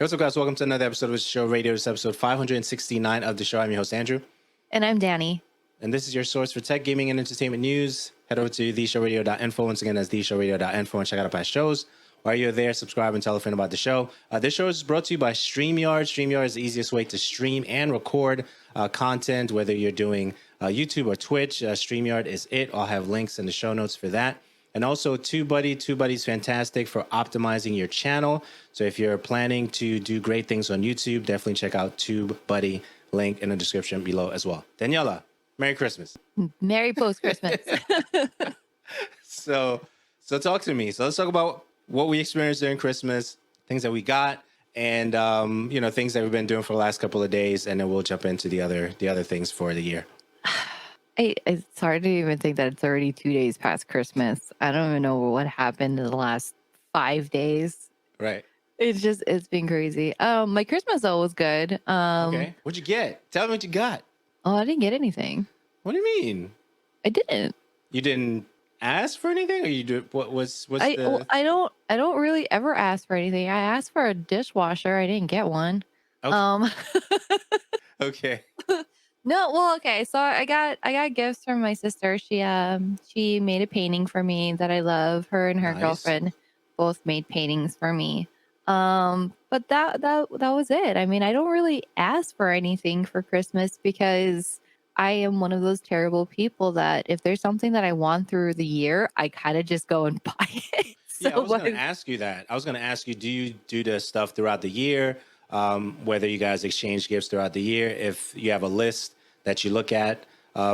Hey, what's up, guys? Welcome to another episode of the show radio. This is episode 569 of the show. I'm your host, Andrew. And I'm Danny. And this is your source for tech, gaming, and entertainment news. Head over to theshowradio.info. Once again, that's theshowradio.info, and check out our past shows. While you're there, subscribe and tell a friend about the show. This show is brought to you by Streamyard. Streamyard is the easiest way to stream and record content, whether you're doing YouTube or Twitch. Streamyard is it. I'll have links in the show notes for that. And also TubeBuddy. TubeBuddy's fantastic for optimizing your channel. So if you're planning to do great things on YouTube, definitely check out TubeBuddy. Link in the description below as well. Daniela, Merry Christmas. Merry post-Christmas. So talk to me. So let's talk about what we experienced during Christmas, things that we got, and things that we've been doing for the last couple of days, and then we'll jump into the other things for the year. It's hard to even think that it's already 2 days past Christmas. I don't even know what happened in the last 5 days. Right. It's been crazy. My Christmas though was good. Okay. What'd you get? Tell me what you got. Oh, I didn't get anything. What do you mean? I didn't. You didn't ask for anything, or you do? I don't really ever ask for anything. I asked for a dishwasher. I didn't get one. Okay. Okay. No, well, okay. So I got gifts from my sister. She made a painting for me that I love. Her and her Nice. girlfriend both made paintings for me. But that was it. I mean, I don't really ask for anything for Christmas because I am one of those terrible people that if there's something that I want through the year, I kind of just go and buy it. Yeah, I was going to ask you that. I was going to ask you, do you do the stuff throughout the year? Whether you guys exchange gifts throughout the year, if you have a list that you look at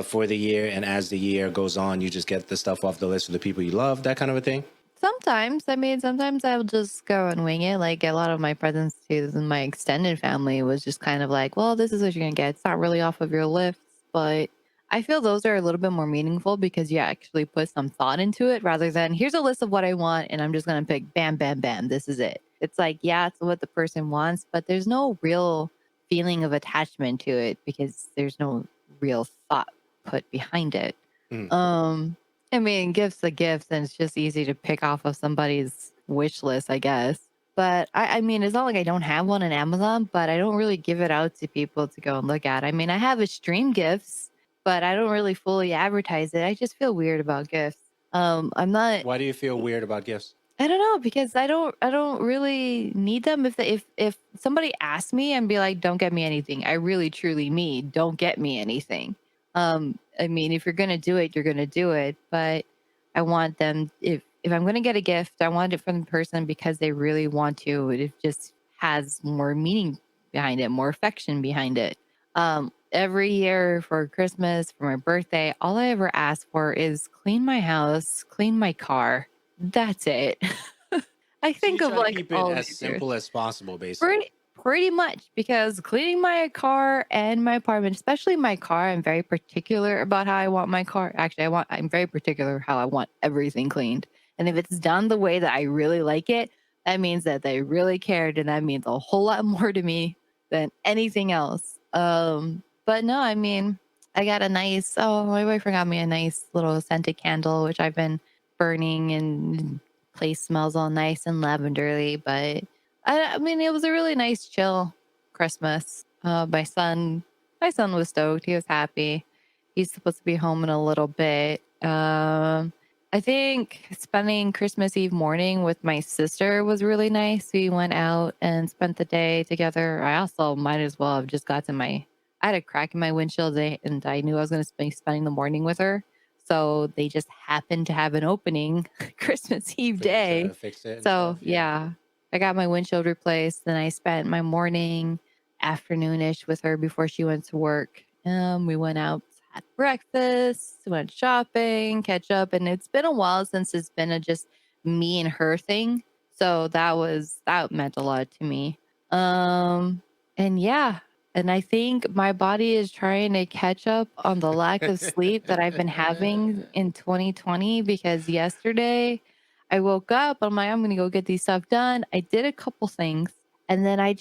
for the year, and as the year goes on, you just get the stuff off the list for the people you love, that kind of a thing? Sometimes, sometimes I'll just go and wing it. Like a lot of my presents to my extended family was just kind of like, well, this is what you're going to get. It's not really off of your list, but I feel those are a little bit more meaningful because you actually put some thought into it rather than here's a list of what I want and I'm just going to pick bam, bam, bam. This is it. It's like, yeah, it's what the person wants, but there's no real feeling of attachment to it because there's no real thought put behind it. I mean, gifts are gifts, and it's just easy to pick off of somebody's wish list, I guess. But I mean, it's not like I don't have one on Amazon, but I don't really give it out to people to go and look at. I mean, I have a stream gifts, but I don't really fully advertise it. I just feel weird about gifts. I'm not. Why do you feel weird about gifts? I don't know because I don't really need them. If somebody asks me and be like, "Don't get me anything," I really truly mean, "Don't get me anything." I mean, if you're gonna do it, you're gonna do it. But I want them. If I'm gonna get a gift, I want it from the person because they really want to. It just has more meaning behind it, more affection behind it. Every year for Christmas, for my birthday, all I ever ask for is clean my house, clean my car. That's it. I think So of you try to like keep all it of as these simple as possible, basically. pretty much because cleaning my car and my apartment, especially my car, I'm very particular about how I want my car. Actually, I'm very particular how I want everything cleaned. And if it's done the way that I really like it, that means that they really cared, and that means a whole lot more to me than anything else. But no, I mean, I got my boyfriend got me a nice little scented candle, which I've been burning, and place smells all nice and lavenderly. But I mean, it was a really nice, chill Christmas. My son was stoked. He was happy. He's supposed to be home in a little bit. I think spending Christmas Eve morning with my sister was really nice. We went out and spent the day together. I also might as well have just I had a crack in my windshield and I knew I was going to be spending the morning with her. So they just happened to have an opening Christmas Eve For you day. to fix it and So stuff, yeah, I got my windshield replaced. Then I spent my morning, afternoonish with her before she went to work. We went out, had breakfast, went shopping, catch up, and it's been a while since it's been a just me and her thing. So that meant a lot to me. And yeah, and I think my body is trying to catch up on the lack of sleep that I've been having in 2020 because yesterday I woke up, I'm like, I'm gonna go get these stuff done. I did a couple things, and then I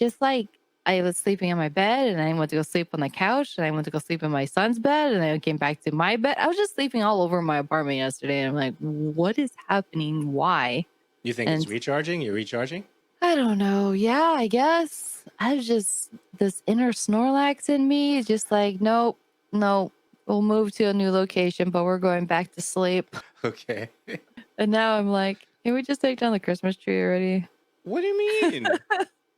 was sleeping in my bed, and I went to go sleep on the couch, and I went to go sleep in my son's bed, and then I came back to my bed. I was just sleeping all over my apartment yesterday, and I'm like, what is happening? Why? You think it's recharging? You're recharging? I don't know. Yeah, I guess I just this inner Snorlax in me is just like, nope, nope. We'll move to a new location, but we're going back to sleep. Okay. And now I'm like, can we just take down the Christmas tree already? What do you mean?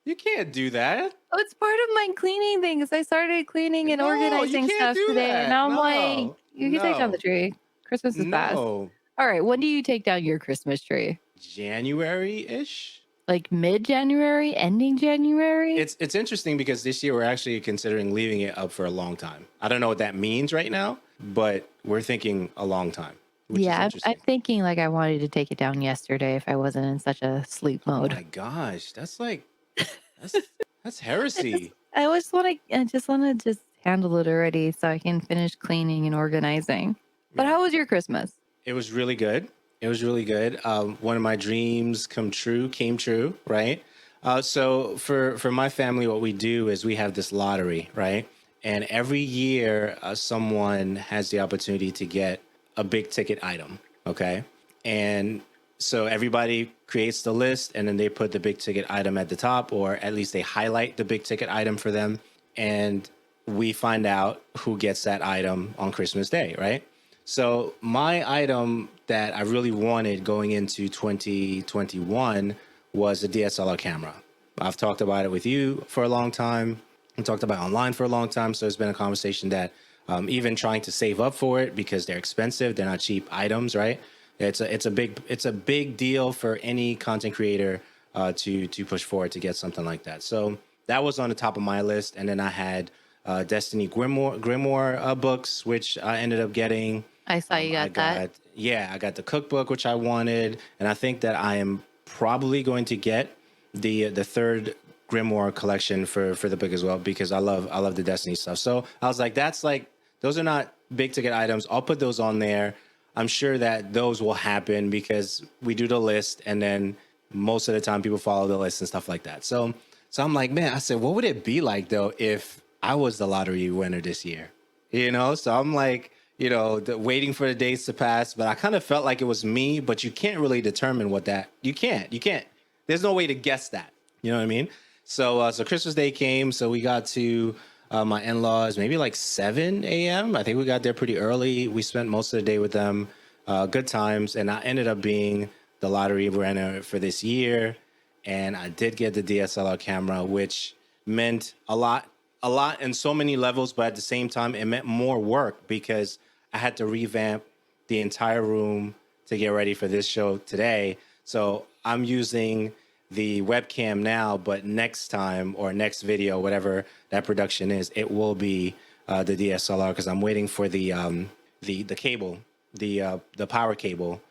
You can't do that. Oh, it's part of my cleaning things. I started cleaning and No, you organizing can't stuff do today, and that. now I'm like, No, you can take down the no, tree. Christmas is past. no. All right, when do you take down your Christmas tree? January-ish. Like mid January, ending January? It's interesting because this year we're actually considering leaving it up for a long time. I don't know what that means right now, but we're thinking a long time, which is Yeah, I'm interesting. thinking like I wanted to take it down yesterday if I wasn't in such a sleep Oh mode. my gosh, that's like that's that's heresy. I just want to just handle it already so I can finish cleaning and organizing. But Yeah. how was your Christmas? It was really good. It was really good. One of my dreams came true, right? So for my family, what we do is we have this lottery, right? And every year, someone has the opportunity to get a big ticket item, okay? And so everybody creates the list, and then they put the big ticket item at the top, or at least they highlight the big ticket item for them, and we find out who gets that item on Christmas Day, right? So my item that I really wanted going into 2021 was a DSLR camera. I've talked about it with you for a long time. I talked about it online for a long time. So it's been a conversation that even trying to save up for it because they're expensive, they're not cheap items, right? It's a big deal for any content creator to push forward to get something like that. So that was on the top of my list, and then I had Destiny Grimoire books, which I ended up getting. I saw you got that. I got the cookbook, which I wanted, and I think that I am probably going to get the third Grimoire collection for the book as well because I love the Destiny stuff. So I was like, that's like those are not big ticket items. I'll put those on there. I'm sure that those will happen because we do the list, and then most of the time people follow the list and stuff like that. So I'm like, man, I said, what would it be like though if I was the lottery winner this year? You know, so I'm like, waiting for the days to pass, but I kind of felt like it was me, but you can't really determine what that, you can't, there's no way to guess that. You know what I mean? So Christmas Day came, so we got to my in-laws maybe like 7 a.m. I think we got there pretty early. We spent most of the day with them, good times, and I ended up being the lottery winner for this year. And I did get the DSLR camera, which meant a lot in so many levels, but at the same time, it meant more work because I had to revamp the entire room to get ready for this show today. So I'm using the webcam now, but next time or next video, whatever that production is, it will be the DSLR because I'm waiting for the cable, the power cable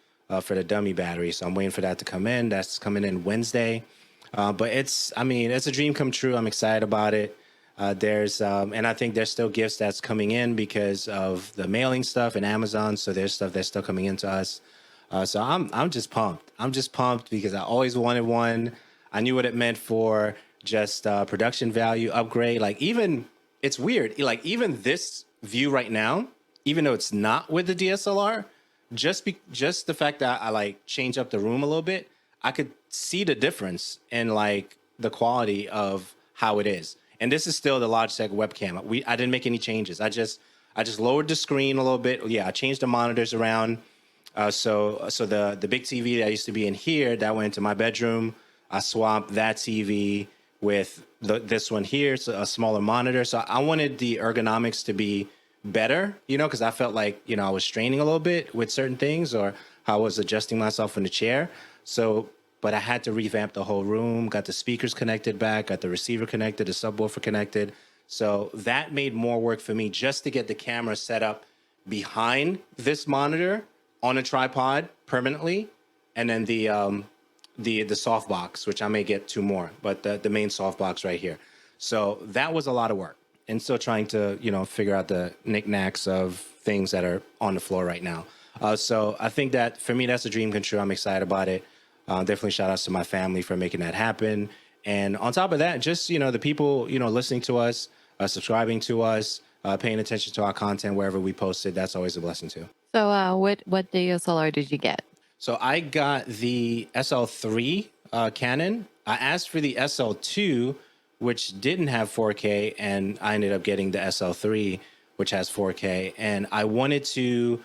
for the dummy battery. So I'm waiting for that to come in. That's coming in Wednesday. But I mean, it's a dream come true. I'm excited about it. And I think there's still gifts that's coming in because of the mailing stuff and Amazon. So there's stuff that's still coming into us. So I'm just pumped. I'm just pumped because I always wanted one. I knew what it meant for just production value upgrade. Like even it's weird. Like even this view right now, even though it's not with the DSLR, just the fact that I like change up the room a little bit, I could see the difference in like the quality of how it is. And this is still the Logitech webcam. I didn't make any changes. I just lowered the screen a little bit. Yeah, I changed the monitors around. So the big TV that used to be in here that went into my bedroom. I swapped that TV with this one here, so a smaller monitor. So I wanted the ergonomics to be better, because I felt like I was straining a little bit with certain things, or how I was adjusting myself in the chair. So, but I had to revamp the whole room. Got the speakers connected back, got the receiver connected, the subwoofer connected. So that made more work for me just to get the camera set up behind this monitor on a tripod permanently, and then the softbox, which I may get two more, but the main softbox right here. So that was a lot of work, and still trying to figure out the knickknacks of things that are on the floor right now. So I think that for me, that's a dream come true. I'm excited about it. Definitely shout outs to my family for making that happen. And on top of that, just the people listening to us, subscribing to us, paying attention to our content wherever we post it. That's always a blessing too. So what DSLR did you get? So I got the SL3 Canon. I asked for the SL2, which didn't have 4K, and I ended up getting the SL3, which has 4K. And I wanted to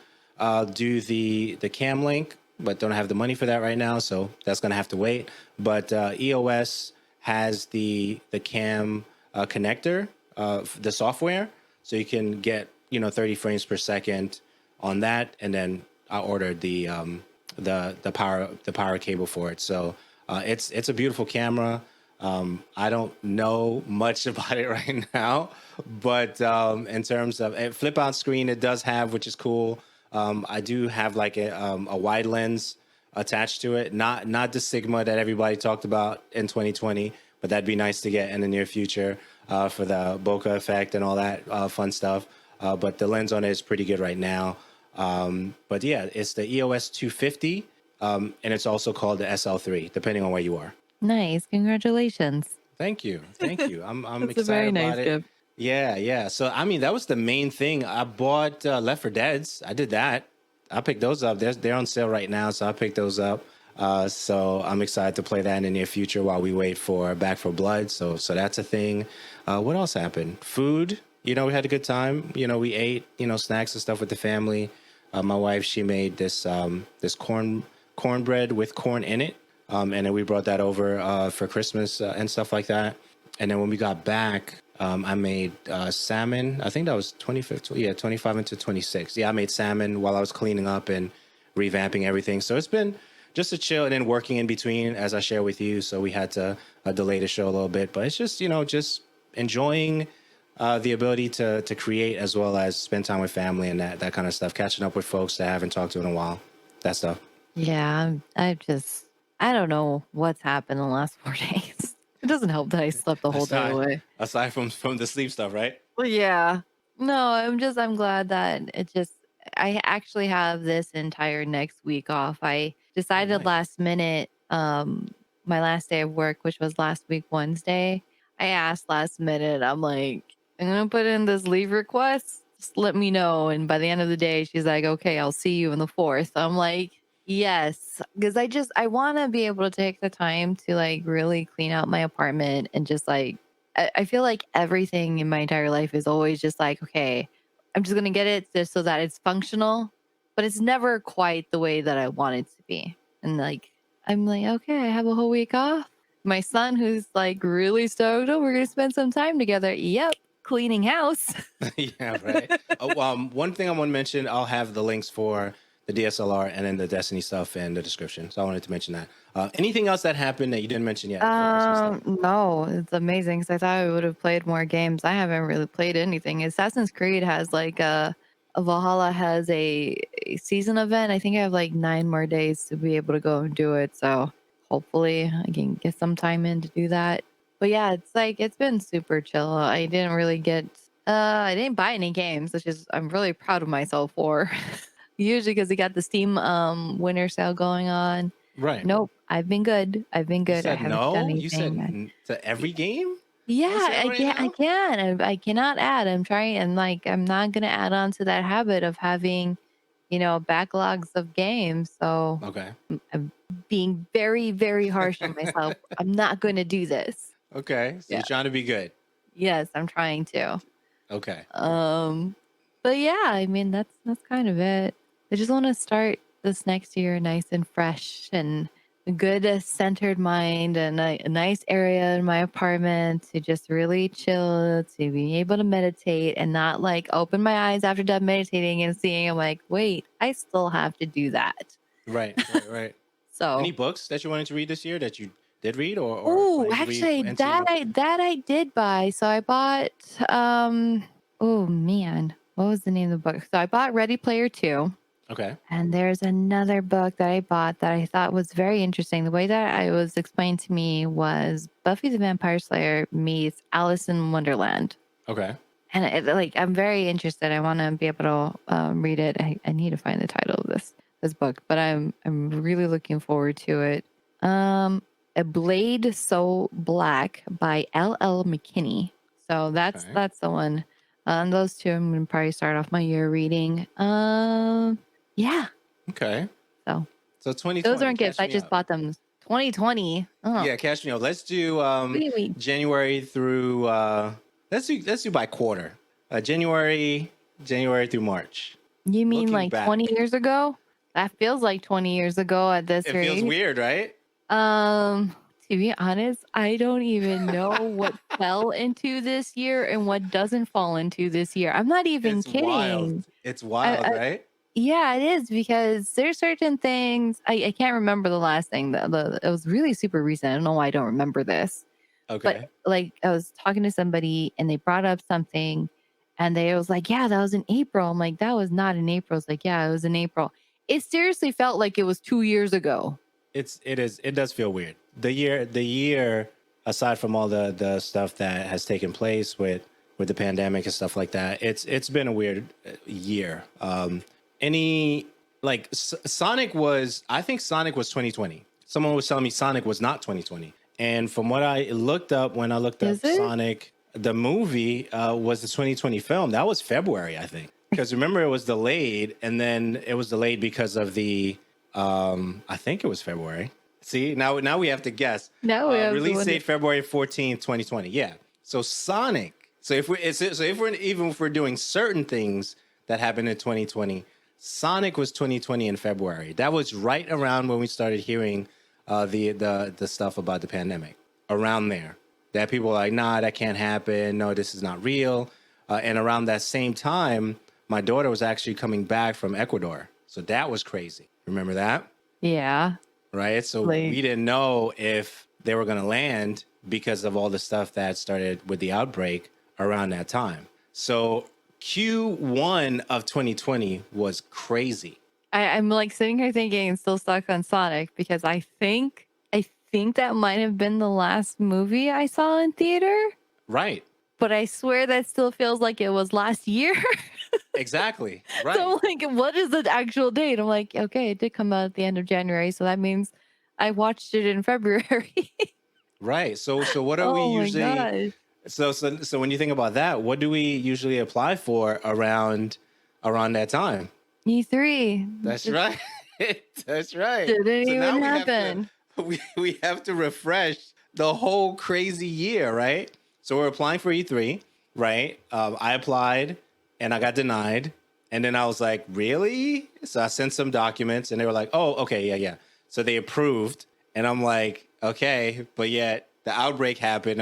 do the cam link, but don't have the money for that right now, so that's gonna have to wait. But EOS has the cam connector, the software, so you can get 30 frames per second on that, and then I ordered the power cable for it. So it's a beautiful camera. I don't know much about it right now, but in terms of a flip out screen, it does have, which is cool. I do have like a wide lens attached to it, not the Sigma that everybody talked about in 2020, but that'd be nice to get in the near future for the bokeh effect and all that fun stuff. But the lens on it is pretty good right now. But yeah, it's the EOS 250, and it's also called the SL3, depending on where you are. Nice. Congratulations. Thank you. I'm It's a very excited nice about it. gift. Yeah. So I mean, that was the main thing. I bought Left 4 Dead's. I did that. I picked those up. They're on sale right now, so I picked those up. So I'm excited to play that in the near future while we wait for Back 4 Blood. So that's a thing. What else happened? Food. We had a good time. We ate snacks and stuff with the family. My wife, she made this cornbread with corn in it. And then we brought that over for Christmas and stuff like that. And then when we got back, I made salmon. I think that was 25 into 26. Yeah, I made salmon while I was cleaning up and revamping everything. So it's been just a chill, and then working in between, as I share with you. So we had to delay the show a little bit. But it's just, just enjoying the ability to create, as well as spend time with family and that kind of stuff. Catching up with folks that I haven't talked to in a while. That stuff. Yeah, I don't know what's happened in the last 4 days. It doesn't help that I slept the whole day away. Aside from the sleep stuff, right? Well, yeah. No, I'm glad that I actually have this entire next week off. I decided Nice. last minute, my last day of work, which was last week, Wednesday. I asked last minute, I'm like, I'm going to put in this leave request. Just let me know. And by the end of the day, she's like, okay, I'll see you on the 4th. I'm like, yes, because I want to be able to take the time to like really clean out my apartment and just like, I feel like everything in my entire life is always just like, okay, I'm just going to get it just so that it's functional, but it's never quite the way that I want it to be. And like, I'm like, okay, I have a whole week off. My son, who's like really stoked, oh, we're going to spend some time together. Yep. Cleaning house. Yeah, right. One thing I want to mention, I'll have the links for the DSLR and then the Destiny stuff in the description. So I wanted to mention that. Anything else that happened that you didn't mention yet? No, it's amazing because I thought I would have played more games. I haven't really played anything. Assassin's Creed has like a Valhalla has a season event. I think I have like 9 more days to be able to go and do it. So hopefully I can get some time in to do that. But yeah, it's been super chill. I didn't really I didn't buy any games, which is I'm really proud of myself for. Usually because we got the Steam winter sale going on. Right. Nope, I've been good. I haven't done anything. You said to every game? Yeah, I now? can. I cannot add. I'm trying, and like I'm not gonna add on to that habit of having, backlogs of games. So Okay. I'm being very, very harsh on myself. I'm not gonna do this. Okay. So Yeah. you're trying to be good. Yes, I'm trying to. Okay. But yeah, I mean that's kind of it. I just want to start this next year nice and fresh and a good centered mind and a nice area in my apartment to just really chill, to be able to meditate and not like open my eyes after done meditating and seeing I'm like, wait, I still have to do that. Right. So Any books that you wanted to read this year that you did read or oh, plan to read actually into that I did buy. So I bought oh man, what was the name of the book? So I bought Ready Player 2. Okay. And there's another book that I bought that I thought was very interesting. The way that it was explained to me was Buffy the Vampire Slayer meets Alice in Wonderland. Okay. And I'm very interested. I want to be able to read it. I need to find the title of this book, but I'm really looking forward to it. A Blade So Black by L.L. McKinney. So that's the one. Those two I'm gonna probably start off my year reading. Yeah. Okay. So So 2020. those aren't gifts. I just bought them 2020. Oh, Yeah, cash me out. Let's do wait. January through let's do by quarter. January through March. You mean Looking like back. 20 years ago? That feels like 20 years ago at this It rate. feels weird, right? To be honest, I don't even know what fell into this year and what doesn't fall into this year. I'm not even It's wild. kidding. It's I, wild, I, right? yeah, it is because there's certain things I can't remember the last thing. It was really super recent. I don't know why I don't remember this. But Okay. like I was talking to somebody and they brought up something and they was like, yeah, that was in April. I'm like, that was not in April. It's like, yeah, it was in April. It seriously felt like it was 2 years ago. It does feel weird. The year aside from all the stuff that has taken place with the pandemic and stuff like that, it's been a weird year. Any like Sonic was, I think Sonic was 2020. Someone was telling me Sonic was not 2020. And from what I looked up when I looked up Is it? Sonic, the movie was the 2020 film. That was February, I think. Because remember, it was delayed, and then it was delayed because of the I think it was February. See, now we have to guess. Now we have to Release wonder. date February 14th, 2020. Yeah. So Sonic. So if we're doing certain things that happened in 2020, Sonic was 2020 in February. That was right around when we started hearing the stuff about the pandemic. Around there, that people were like, nah, that can't happen. No, this is not real. And around that same time, my daughter was actually coming back from Ecuador. So that was crazy. Remember that? Yeah. Right? So Like- we didn't know if they were going to land because of all the stuff that started with the outbreak around that time. So Q1 of 2020 was crazy. I'm like sitting here thinking, still stuck on Sonic because I think that might have been the last movie I saw in theater. Right. But I swear that still feels like it was last year. Exactly. Right. So I'm like, what is the actual date? I'm like, okay, it did come out at the end of January, so that means I watched it in February. Right. So what are we Oh my usually? gosh. So when you think about that, what do we usually apply for around that time? E3. That's right. That's right. Didn't So now even we happen. we have to refresh the whole crazy year, right? So we're applying for E3, right? I applied and I got denied, and then I was like, really? So I sent some documents, and they were like, oh, okay, yeah. So they approved, and I'm like, okay, but yet the outbreak happened.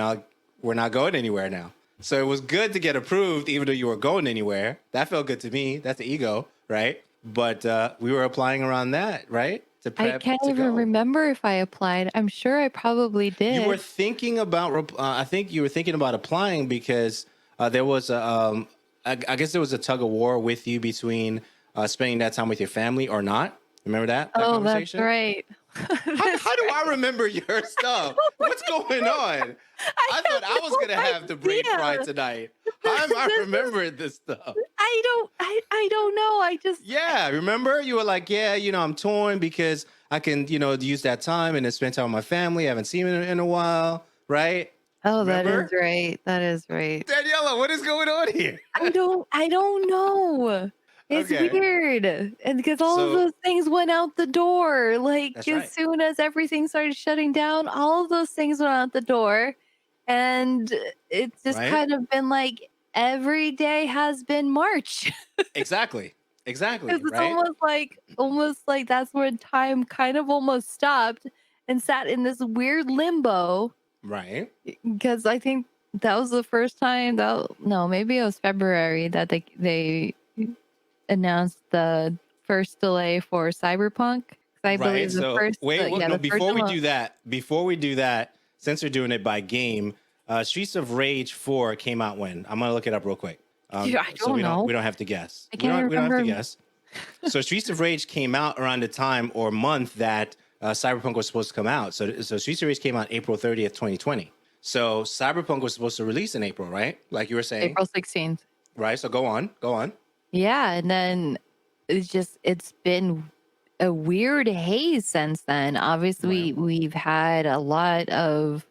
We're not going anywhere now. So it was good to get approved, even though you were going anywhere. That felt good to me. That's the ego, right? But we were applying around that, right? To prep I can't to even go. remember if I applied. I'm sure I probably did. You were thinking about, I think you were thinking about applying because there was I guess there was a tug of war with you between spending that time with your family or not. Remember that oh, conversation? that's right. How do I remember your stuff? What's going on? I thought I was gonna have the brain fry tonight. How am I remembering this stuff? I don't know. I just Yeah, remember you were like, yeah, I'm torn because I can, use that time and then spend time with my family. I haven't seen them in a while, right? Oh, Remember? that is right. That is right. Daniela, what is going on here? I don't know. It's Okay. weird. And because all of So- those things went out the door. Like That's as right. soon as everything started shutting down, all of those things went out the door. And it's just Right? kind of been like every day has been March. Exactly. Exactly. Because it's Right. almost like that's when time kind of almost stopped and sat in this weird limbo. Right. Because I think that was the first time maybe it was February that they announced the first delay for Cyberpunk. 'Cause I Right. believe the So first wait, yeah, no, the first before we do that, since we're doing it by game, Streets of Rage 4 came out when? I'm gonna look it up real quick. Dude, I So don't know. we don't have to guess. I can't we don't have to remember. guess. So Streets of Rage came out around the time or month that Cyberpunk was supposed to come out. So Streets of Rage came out April 30th, 2020. So Cyberpunk was supposed to release in April, right? Like you were saying, April 16th. right? So go on. Yeah, and then it's been a weird haze since then. Obviously, we've had a lot of,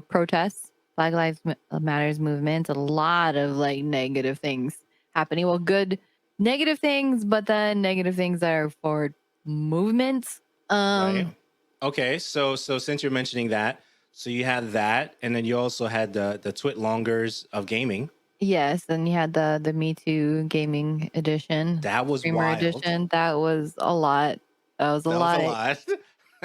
protests, Black Lives Matters movements, a lot of like negative things happening. Well, good negative things, but then negative things that are for movements. Right. Okay, so since you're mentioning that, so you had that, and then you also had the twit longers of gaming. Yes, and you had the Me Too gaming edition, That was streamer wild. edition. That was a lot. That was a That was a lot.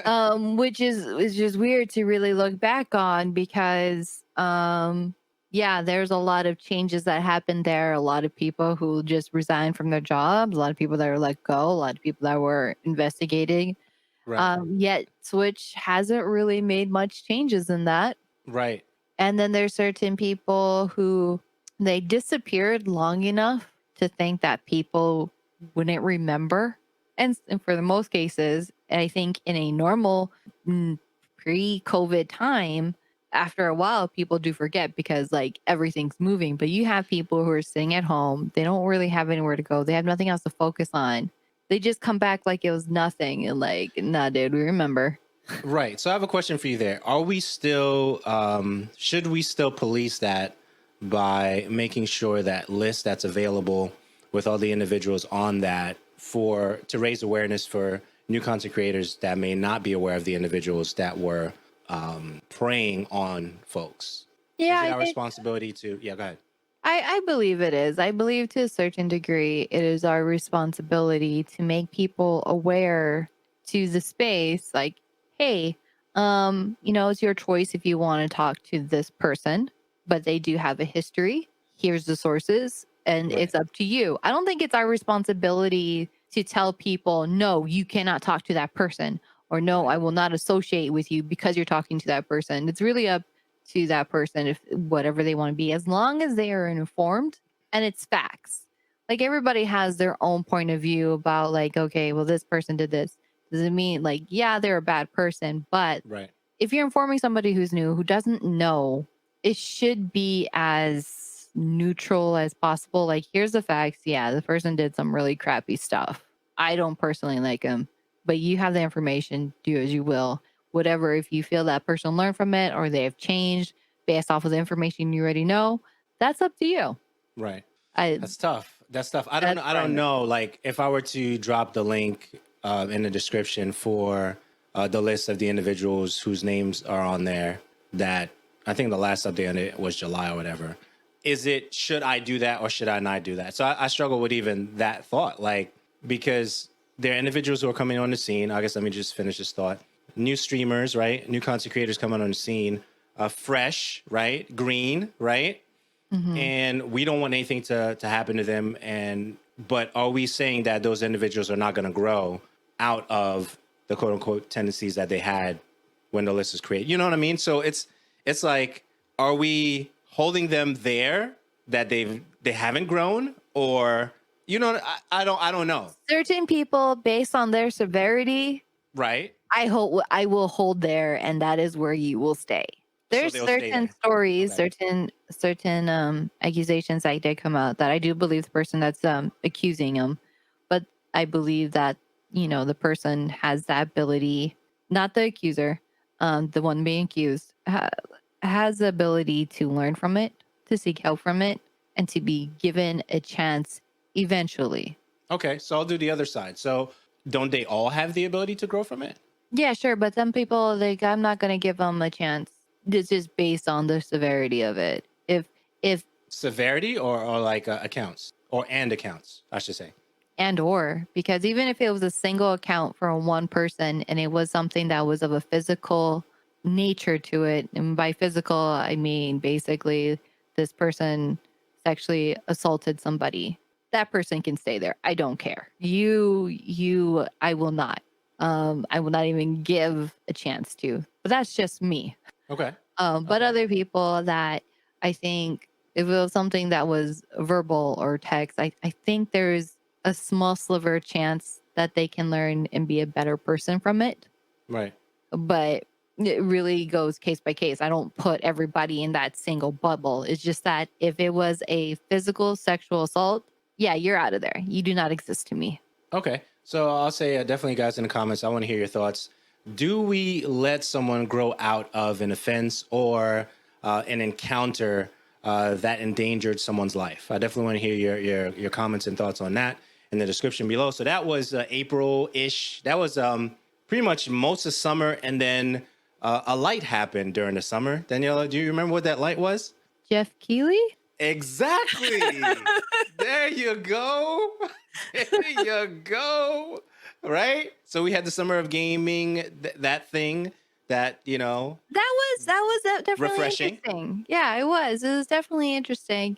lot. Which is just weird to really look back on because yeah, there's a lot of changes that happened there. A lot of people who just resigned from their jobs, a lot of people that were let go, a lot of people that were investigating. Right. Yet Switch hasn't really made much changes in that. Right. And then there's certain people who they disappeared long enough to think that people wouldn't remember. And for the most cases, I think in a normal pre-COVID time, after a while, people do forget because like everything's moving. But you have people who are sitting at home, they don't really have anywhere to go, they have nothing else to focus on. They just come back like it was nothing and like, nah, dude, we remember. Right. So I have a question for you there. Are we still should we still police that by making sure that list that's available with all the individuals on that for to raise awareness for new content creators that may not be aware of the individuals that were preying on folks? Yeah, Is it I our think responsibility to yeah, go ahead. I believe it is. I believe to a certain degree it is our responsibility to make people aware to the space like, hey, it's your choice if you want to talk to this person, but they do have a history. Here's the sources, and Right. it's up to you. I don't think it's our responsibility to tell people, no, you cannot talk to that person, or no, Right. I will not associate with you because you're talking to that person. It's really up to that person if whatever they want to be, as long as they are informed and it's facts. Like everybody has their own point of view about like, okay, well, this person did this. Does it mean like, yeah, they're a bad person? But Right. if you're informing somebody who's new, who doesn't know, it should be as neutral as possible. Like, here's the facts. Yeah, the person did some really crappy stuff. I don't personally like him, but you have the information, do as you will. Whatever, if you feel that person learned from it or they have changed based off of the information you already know, that's up to you. Right. I That's tough. That's tough. I don't that's know. I where don't I'm at. know. Like if I were to drop the link in the description for the list of the individuals whose names are on there, that I think the last update on it was July or whatever. Is it should I do that or should I not do that? So I struggle with even that thought, like because there are individuals who are coming on the scene. I guess let me just finish this thought. New streamers, right? New content creators coming on the scene, fresh, right? Green, right? Mhm. And we don't want anything to happen to them. And but are we saying that those individuals are not going to grow out of the quote unquote tendencies that they had when the list was created? You know what I mean? So it's like, are we holding them there that they haven't grown, or you know, I don't know, Certain people, based on their severity, right? I will hold there, and that is where you will stay. So There's they'll stay certain there. stories, Okay. certain accusations that did come out that I do believe the person that's accusing him, but I believe that the person has that ability, not the accuser, the one being accused has the ability to learn from it, to seek help from it, and to be given a chance eventually. Okay. So I'll do the other side. So don't they all have the ability to grow from it? Yeah, sure, but some people like I'm not gonna give them a chance. It's just based on the severity of it. If Severity or like accounts or and accounts, I should say. and or because even if it was a single account for one person and it was something that was of a physical nature to it, and by physical I mean basically this person sexually assaulted somebody, that person can stay there. I don't care. I will not. I will not even give a chance to. But that's just me. Okay. But Okay. other people that I think if it was something that was verbal or text, I think there's a small sliver chance that they can learn and be a better person from it. Right. But it really goes case by case. I don't put everybody in that single bubble. It's just that if it was a physical sexual assault, yeah, you're out of there. You do not exist to me. Okay. So I'll say definitely, guys, in the comments, I want to hear your thoughts. Do we let someone grow out of an offense or an encounter that endangered someone's life? I definitely want to hear your comments and thoughts on that in the description below. So that was April-ish. That was pretty much most of summer, and then a light happened during the summer. Daniela, do you remember what that light was? Jeff Keighley? Exactly. There you go. There you go. Right? So we had the summer of gaming, that thing that, That was definitely refreshing. interesting. Yeah, it was. It was definitely interesting.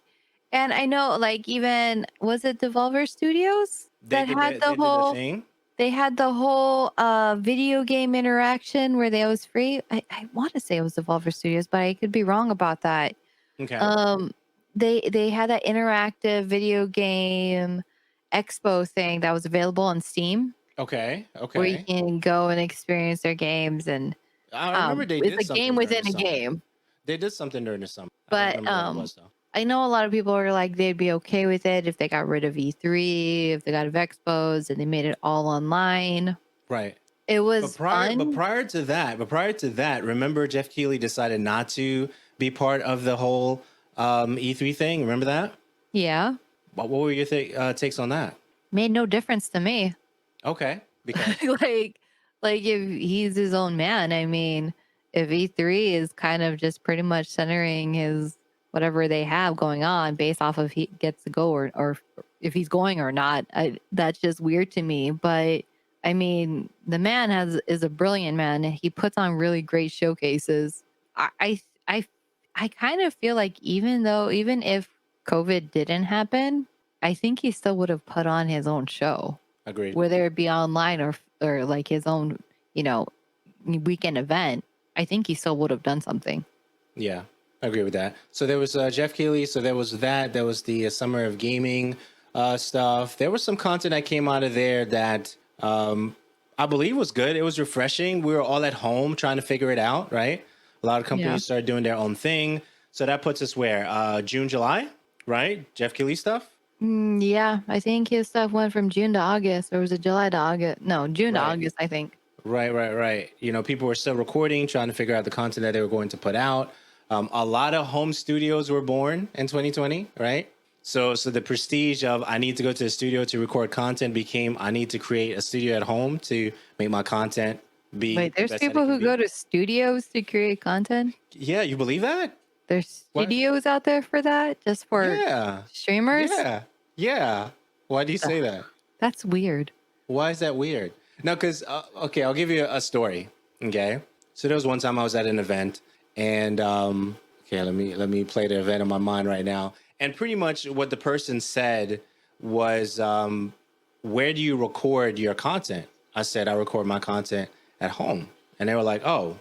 And I know, like, even was it Devolver Studios They that did had their, the they did the whole thing. they had the whole video game interaction where they was free. I want to say it was Devolver Studios, but I could be wrong about that. Okay. Um, they had that interactive video game expo thing that was available on Steam Okay. where you Okay. can go and experience their games, and I remember they it's did a game something during the within a summer. game. They did something during the summer. I don't But remember what it was though. I know a lot of people are like they'd be okay with it if they got rid of E3, if they got rid of Expos, and they made it all online. Right. It But was prior, but fun. prior to that, remember Jeff Keighley decided not to be part of the whole E3 thing. Remember that? Yeah, What were your takes on that? made no difference to me. Okay, because like, like if he's his own man, I mean, if E3 is kind of just pretty much centering his whatever they have going on based off of he gets to go or if he's going or not, that's just weird to me. But I mean, the man is a brilliant man. He puts on really great showcases. I I I, I kind of feel like even if COVID didn't happen, I think he still would have put on his own show, agreed. whether it be online or like his own, you know, weekend event. I think he still would have done something. Yeah, I agree with that. So there was Jeff Keighley. So there was that. There was the Summer of Gaming stuff. There was some content that came out of there that I believe was good. It was refreshing. We were all at home trying to figure it out, right? A lot of Yeah. companies started doing their own thing. So that puts us where? June, July, right? Jeff Keighley stuff? Yeah, I think his stuff went from June to August, or was it July to August? No, June to Right. August, I think. Right. People were still recording, trying to figure out the content that they were going to put out. A lot of home studios were born in 2020, right? So the prestige of I need to go to the studio to record content became I need to create a studio at home to make my content be Wait, the there's best that it people can who be. go to studios to create content. Yeah, you believe that? There's What? studios out there for that, just for Yeah. streamers. Yeah. Why do you say that? That's weird. Why is that weird? No, because okay, I'll give you a story. Okay, so there was one time I was at an event, and okay, let me play the event in my mind right now. And pretty much what the person said was, "Where do you record your content?" I said, "I record my content at home," and they were like, "Oh,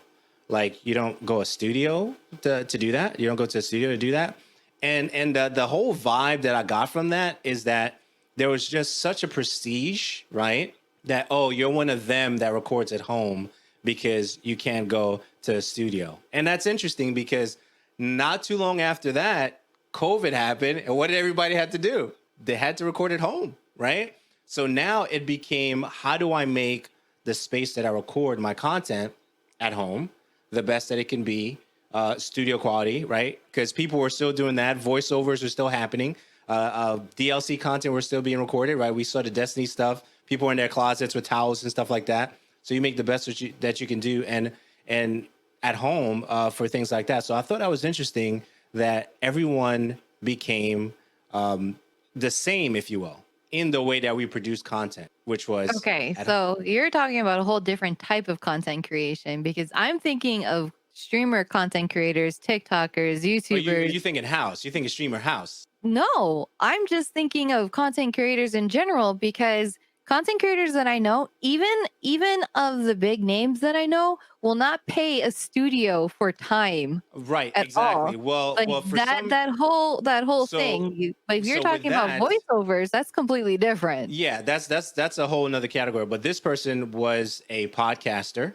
like you don't go a studio to do that? You don't go to a studio to do that?" And the whole vibe that I got from that is that there was just such a prestige, right? That, oh, you're one of them that records at home because you can't go to a studio. And that's interesting because not too long after that, COVID happened. And what did everybody have to do? They had to record at home, right? So now it became, how do I make the space that I record my content at home the best that it can be, studio quality, right? Because people were still doing that. Voiceovers were still happening. DLC content were still being recorded, right? We saw the Destiny stuff. People were in their closets with towels and stuff like that. So you make the best that you can do, and at home for things like that. So I thought that was interesting that everyone became the same, if you will, in the way that we produce content, which was Okay, at so you're talking about a whole different type of content creation because I'm thinking of streamer content creators, TikTokers, Oh, YouTubers. you think in house? You think in streamer house? No, I'm just thinking of content creators in general because content creators that I know, even of the big names that I know, will not pay a studio for time Right, at all. exactly. Well, Like for that some, that whole so thing. But if you're with talking about that, voiceovers, that's completely different. yeah, that's a whole nother category. But this person was a podcaster,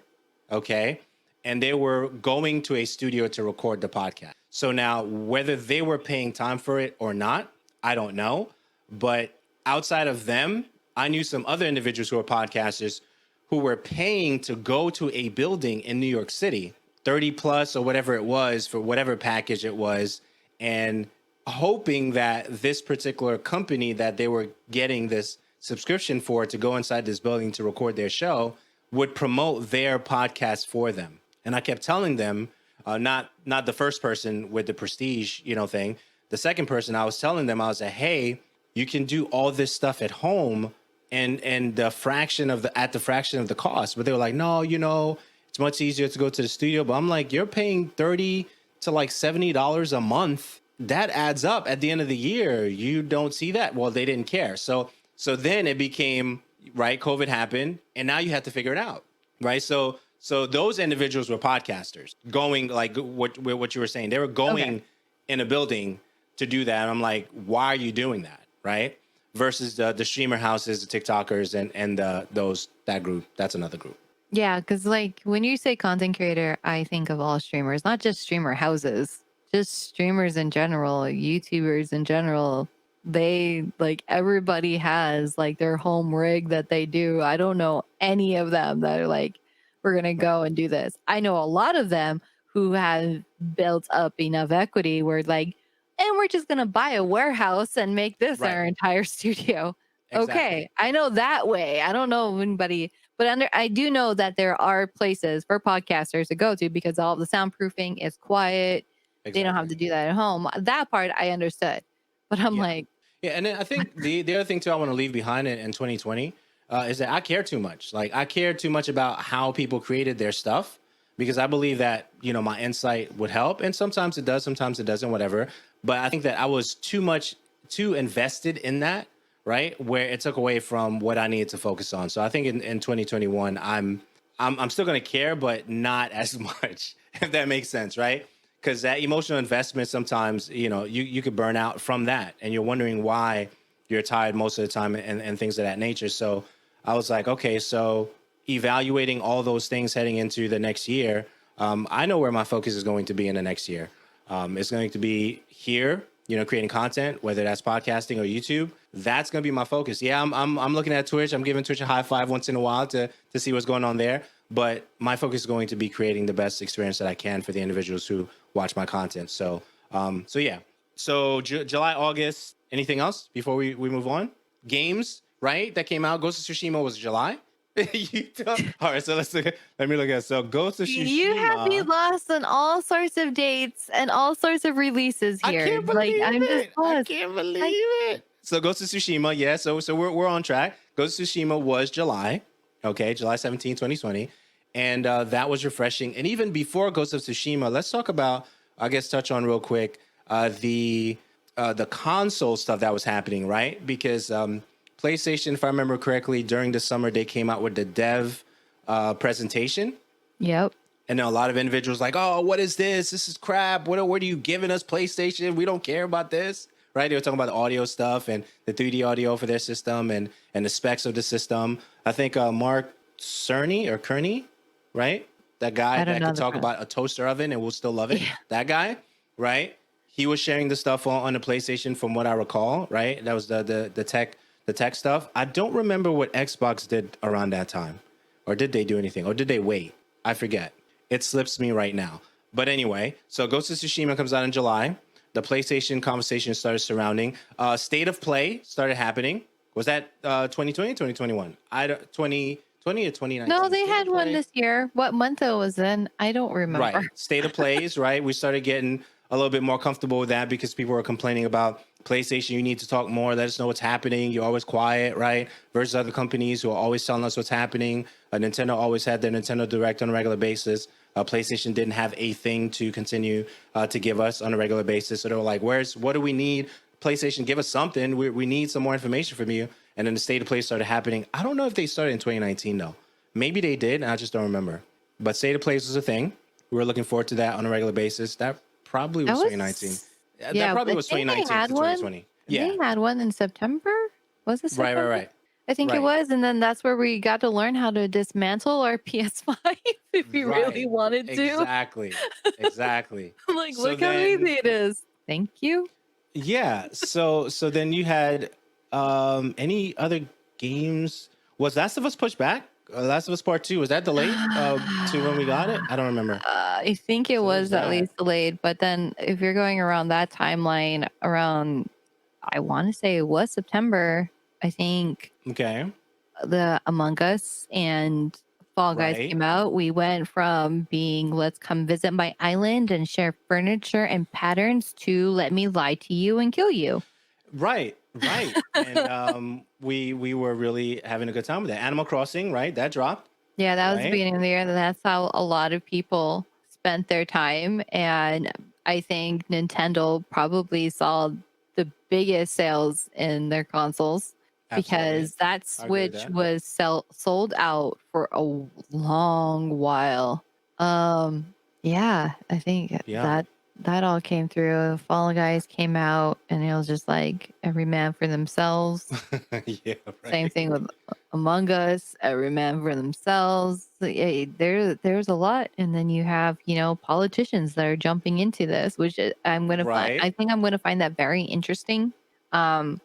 okay, and they were going to a studio to record the podcast. So now, whether they were paying time for it or not, I don't know. But outside of them, I knew some other individuals who were podcasters who were paying to go to a building in New York City, 30 plus or whatever it was for whatever package it was, and hoping that this particular company that they were getting this subscription for to go inside this building to record their show would promote their podcast for them. And I kept telling them, not the first person with the prestige, thing. The second person, I was telling them, I was like, hey, you can do all this stuff at home and the fraction of the cost. But they were like, no, it's much easier to go to the studio. But I'm like, you're paying $30 to like $70 a month. That adds up at the end of the year. You don't see that. Well, they didn't care. So then it became, right, COVID happened, and now you have to figure it out, right? So those individuals were podcasters going, like what you were saying. They were going in a building to do that. And I'm like, why are you doing that, right? Versus the streamer houses, the TikTokers, and that group. That's another group. Yeah, because like when you say content creator, I think of all streamers, not just streamer houses, just streamers in general, YouTubers in general. They like everybody has like their home rig that they do. I don't know any of them that are like, we're going to go and do this. I know a lot of them who have built up enough equity where like, and we're just going to buy a warehouse and make this our entire studio. Exactly. Okay. I know that way. I don't know anybody, but I do know that there are places for podcasters to go to because all the soundproofing is quiet. Exactly. They don't have to do that at home. That part I understood, but I'm like, yeah. And then I think the other thing too, I want to leave behind in 2020 is that I care too much. Like I care too much about how people created their stuff because I believe that, my insight would help. And sometimes it does, sometimes it doesn't, whatever. But I think that I was too invested in that, right? Where it took away from what I needed to focus on. So I think in 2021, I'm still going to care, but not as much, if that makes sense, right? Because that emotional investment, sometimes, you could burn out from that. And you're wondering why you're tired most of the time and things of that nature. So I was like, okay, so evaluating all those things heading into the next year, I know where my focus is going to be in the next year. It's going to be here, creating content, whether that's podcasting or YouTube. That's going to be my focus. Yeah, I'm looking at Twitch. I'm giving Twitch a high five once in a while to see what's going on there. But my focus is going to be creating the best experience that I can for the individuals who watch my content. So yeah. So July, August, anything else before we move on? Games, right? That came out. Ghost of Tsushima was July. All right, so let me look at it. So Ghost of Tsushima. You have me lost on all sorts of dates and all sorts of releases here. I can't believe it. I can't believe it. So Ghost of Tsushima, yeah. So we're on track. Ghost of Tsushima was July. Okay, July 17, 2020. And that was refreshing. And even before Ghost of Tsushima, let's talk about, I guess, touch on real quick, the console stuff that was happening, right? Because PlayStation, if I remember correctly, during the summer, they came out with the dev presentation. Yep. And then a lot of individuals like, oh, what is this? This is crap. What are you giving us, PlayStation? We don't care about this, right? They were talking about the audio stuff and the 3D audio for their system and the specs of the system. I think Mark Cerny, right? That guy that could talk about a toaster oven and we'll still love it. Yeah. That guy, right? He was sharing the stuff on the PlayStation from what I recall, right? That was the tech stuff. I don't remember what Xbox did around that time. Or did they do anything? Or did they wait? I forget. It slips me right now. But anyway, so Ghost of Tsushima comes out in July. The PlayStation conversation started surrounding. State of Play started happening. Was that 2020 or 2021? 2020 or 2019? No, they had one this year. What month it was in? I don't remember. Right. State of Plays, right? We started getting a little bit more comfortable with that because people were complaining about PlayStation. You need to talk more. Let us know what's happening. You're always quiet, right? Versus other companies who are always telling us what's happening. Nintendo always had their Nintendo Direct on a regular basis. PlayStation didn't have a thing to continue to give us on a regular basis. So they were like, what do we need? PlayStation, give us something. We need some more information from you. And then the State of Play started happening. I don't know if they started in 2019, though. Maybe they did, and I just don't remember. But State of Play was a thing. We were looking forward to that on a regular basis. That probably was 2019. Yeah, that probably was 2019 to 2020. Yeah. They had one in September. Was it September? Right. I think it was. And then that's where we got to learn how to dismantle our PS5 if we really wanted to. Exactly. I'm like, look how easy it is. Thank you. Yeah. So then you had any other games? Was Last of Us pushed back? Last of Us Part 2, was that delayed to when we got it? I don't remember. I think it was at least delayed. But then if you're going around that timeline around, I want to say it was September, I think. Okay. The Among Us and Fall Guys Right. came out, we went from being let's come visit my island and share furniture and patterns to let me lie to you and kill you. Right. Right. And we were really having a good time with that. Animal Crossing, right? That dropped, Yeah, that was the right? beginning of the year. That's how a lot of people spent their time. And I think Nintendo probably saw the biggest sales in their consoles Absolutely. because that I agree with Switch that. was sold out for a long while. Um, yeah, I think Yeah. that all came through. Fall Guys came out, and it was just like every man for themselves. Yeah, Same right. thing with Among Us, every man for themselves. There's a lot, and then you have politicians that are jumping into this, which I'm gonna find. Right. I think I'm gonna find that very interesting. Um,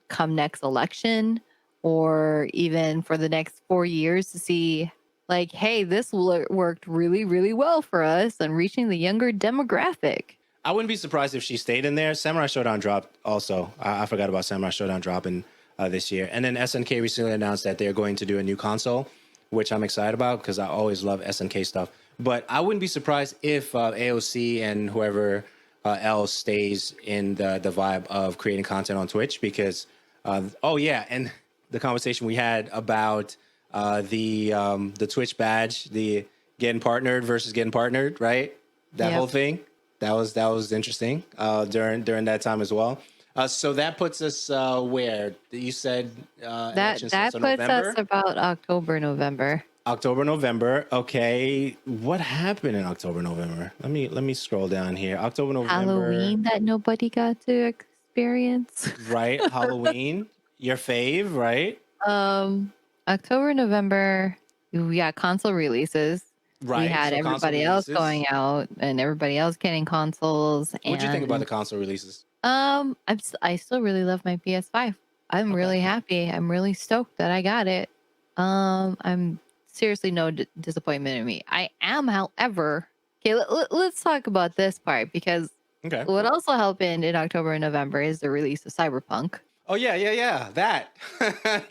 come next election, or even for the next 4 years to see like, hey, this worked really really well for us and reaching the younger demographic. I wouldn't be surprised if she stayed in there. Samurai Showdown dropped also. I forgot about Samurai Showdown dropping this year. And then SNK recently announced that they're going to do a new console, which I'm excited about because I always love SNK stuff. But I wouldn't be surprised if AOC and whoever else stays in the vibe of creating content on Twitch because, oh yeah, and the conversation we had about the Twitch badge, the getting partnered versus getting partnered, right? That Yep. whole thing. That was interesting during that time as well. So that puts us where you said That elections. So that puts us November, about October, November. October, November. Okay, what happened in October, November? Let me scroll down here. October, November. Halloween that nobody got to experience. Right, Halloween. Your fave, right? um, October, November, we got console releases. We Right. had So console everybody else releases. going out and everybody else getting consoles. What'd you think about And the console releases? I still really love my PS5. I'm Okay. really happy. I'm really stoked that I got it. I'm seriously no disappointment in me. I am, however, okay. Let's talk about this part because Okay. what also happened in October and November is the release of Cyberpunk. Oh yeah, yeah, yeah. That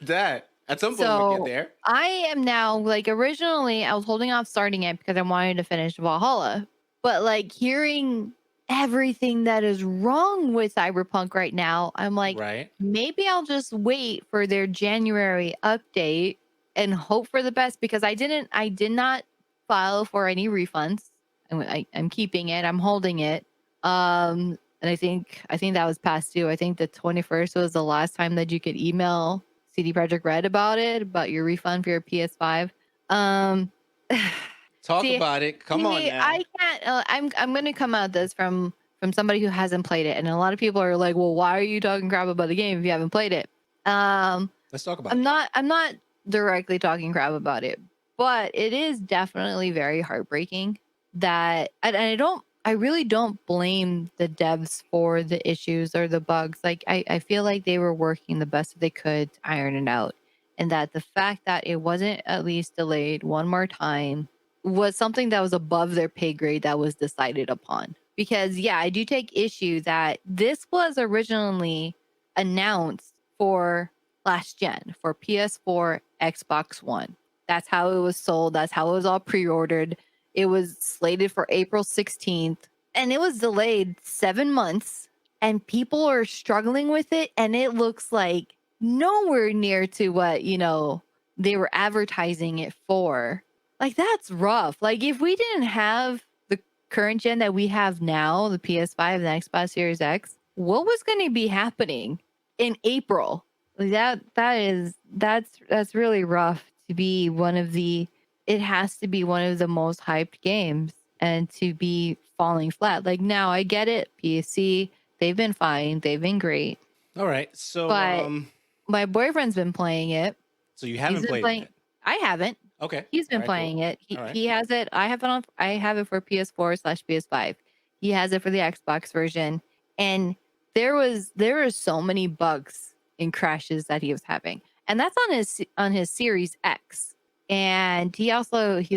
that. At some point we'll get So there. I am now like originally I was holding off starting it because I wanted to finish Valhalla. But like hearing everything that is wrong with Cyberpunk right now, I'm like, Right. maybe I'll just wait for their January update and hope for the best because I did not file for any refunds. I'm keeping it. I'm holding it. And I think that was past due. I think the 21st was the last time that you could email CD Projekt Red about your refund for your PS5. Um, Talk see, about it. Come on I now. can't. I'm going to come at this from somebody who hasn't played it, and a lot of people are like, "Well, why are you talking crap about the game if you haven't played it?" Um, Let's talk about I'm it. not. I'm not directly talking crap about it, but it is definitely very heartbreaking that, and I don't. I really don't blame the devs for the issues or the bugs. Like I feel like they were working the best that they could to iron it out, and that the fact that it wasn't at least delayed one more time was something that was above their pay grade that was decided upon. Because yeah, I do take issue that this was originally announced for last gen for PS4, Xbox One. That's how it was sold. That's how it was all pre-ordered. It was slated for April 16th and it was delayed 7 months and people are struggling with it and it looks like nowhere near to what, they were advertising it for. Like that's rough. Like if we didn't have the current gen that we have now, the PS5 and the Xbox Series X, what was going to be happening in April? Like that's really rough to be one of the it has to be one of the most hyped games and to be falling flat. Like now I get it, PC, they've been fine, they've been great, All right. So but my boyfriend's been playing it. so you He's haven't been played it playing. yet. I haven't. Okay. He's All been right, cool. playing it. He All right. he has it. I have it on. I have it for PS4/PS5. He has it for the Xbox version, and there were so many bugs and crashes that he was having, and that's on his Series X. And he's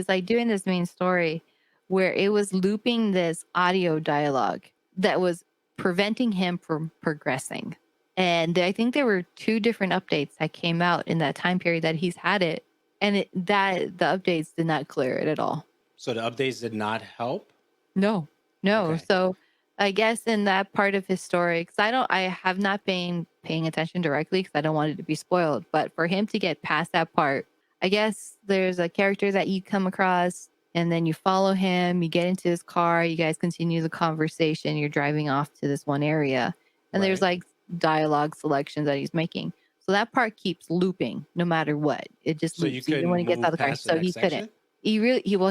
like doing this main story where it was looping this audio dialogue that was preventing him from progressing. And I think there were two different updates that came out in that time period that he's had it. and the updates did not clear it at all. So the updates did not help. No, no. Okay. So I guess in that part of his story, because I have not been paying attention directly because I don't want it to be spoiled. But for him to get past that part, I guess there's a character that you come across, and then you follow him. You get into his car. You guys continue the conversation. You're driving off to this one area, and there's Right. like dialogue selections that he's making. So that part keeps looping no matter what. It just So you loops even couldn't when he gets out move of the car. past the So next he couldn't. section.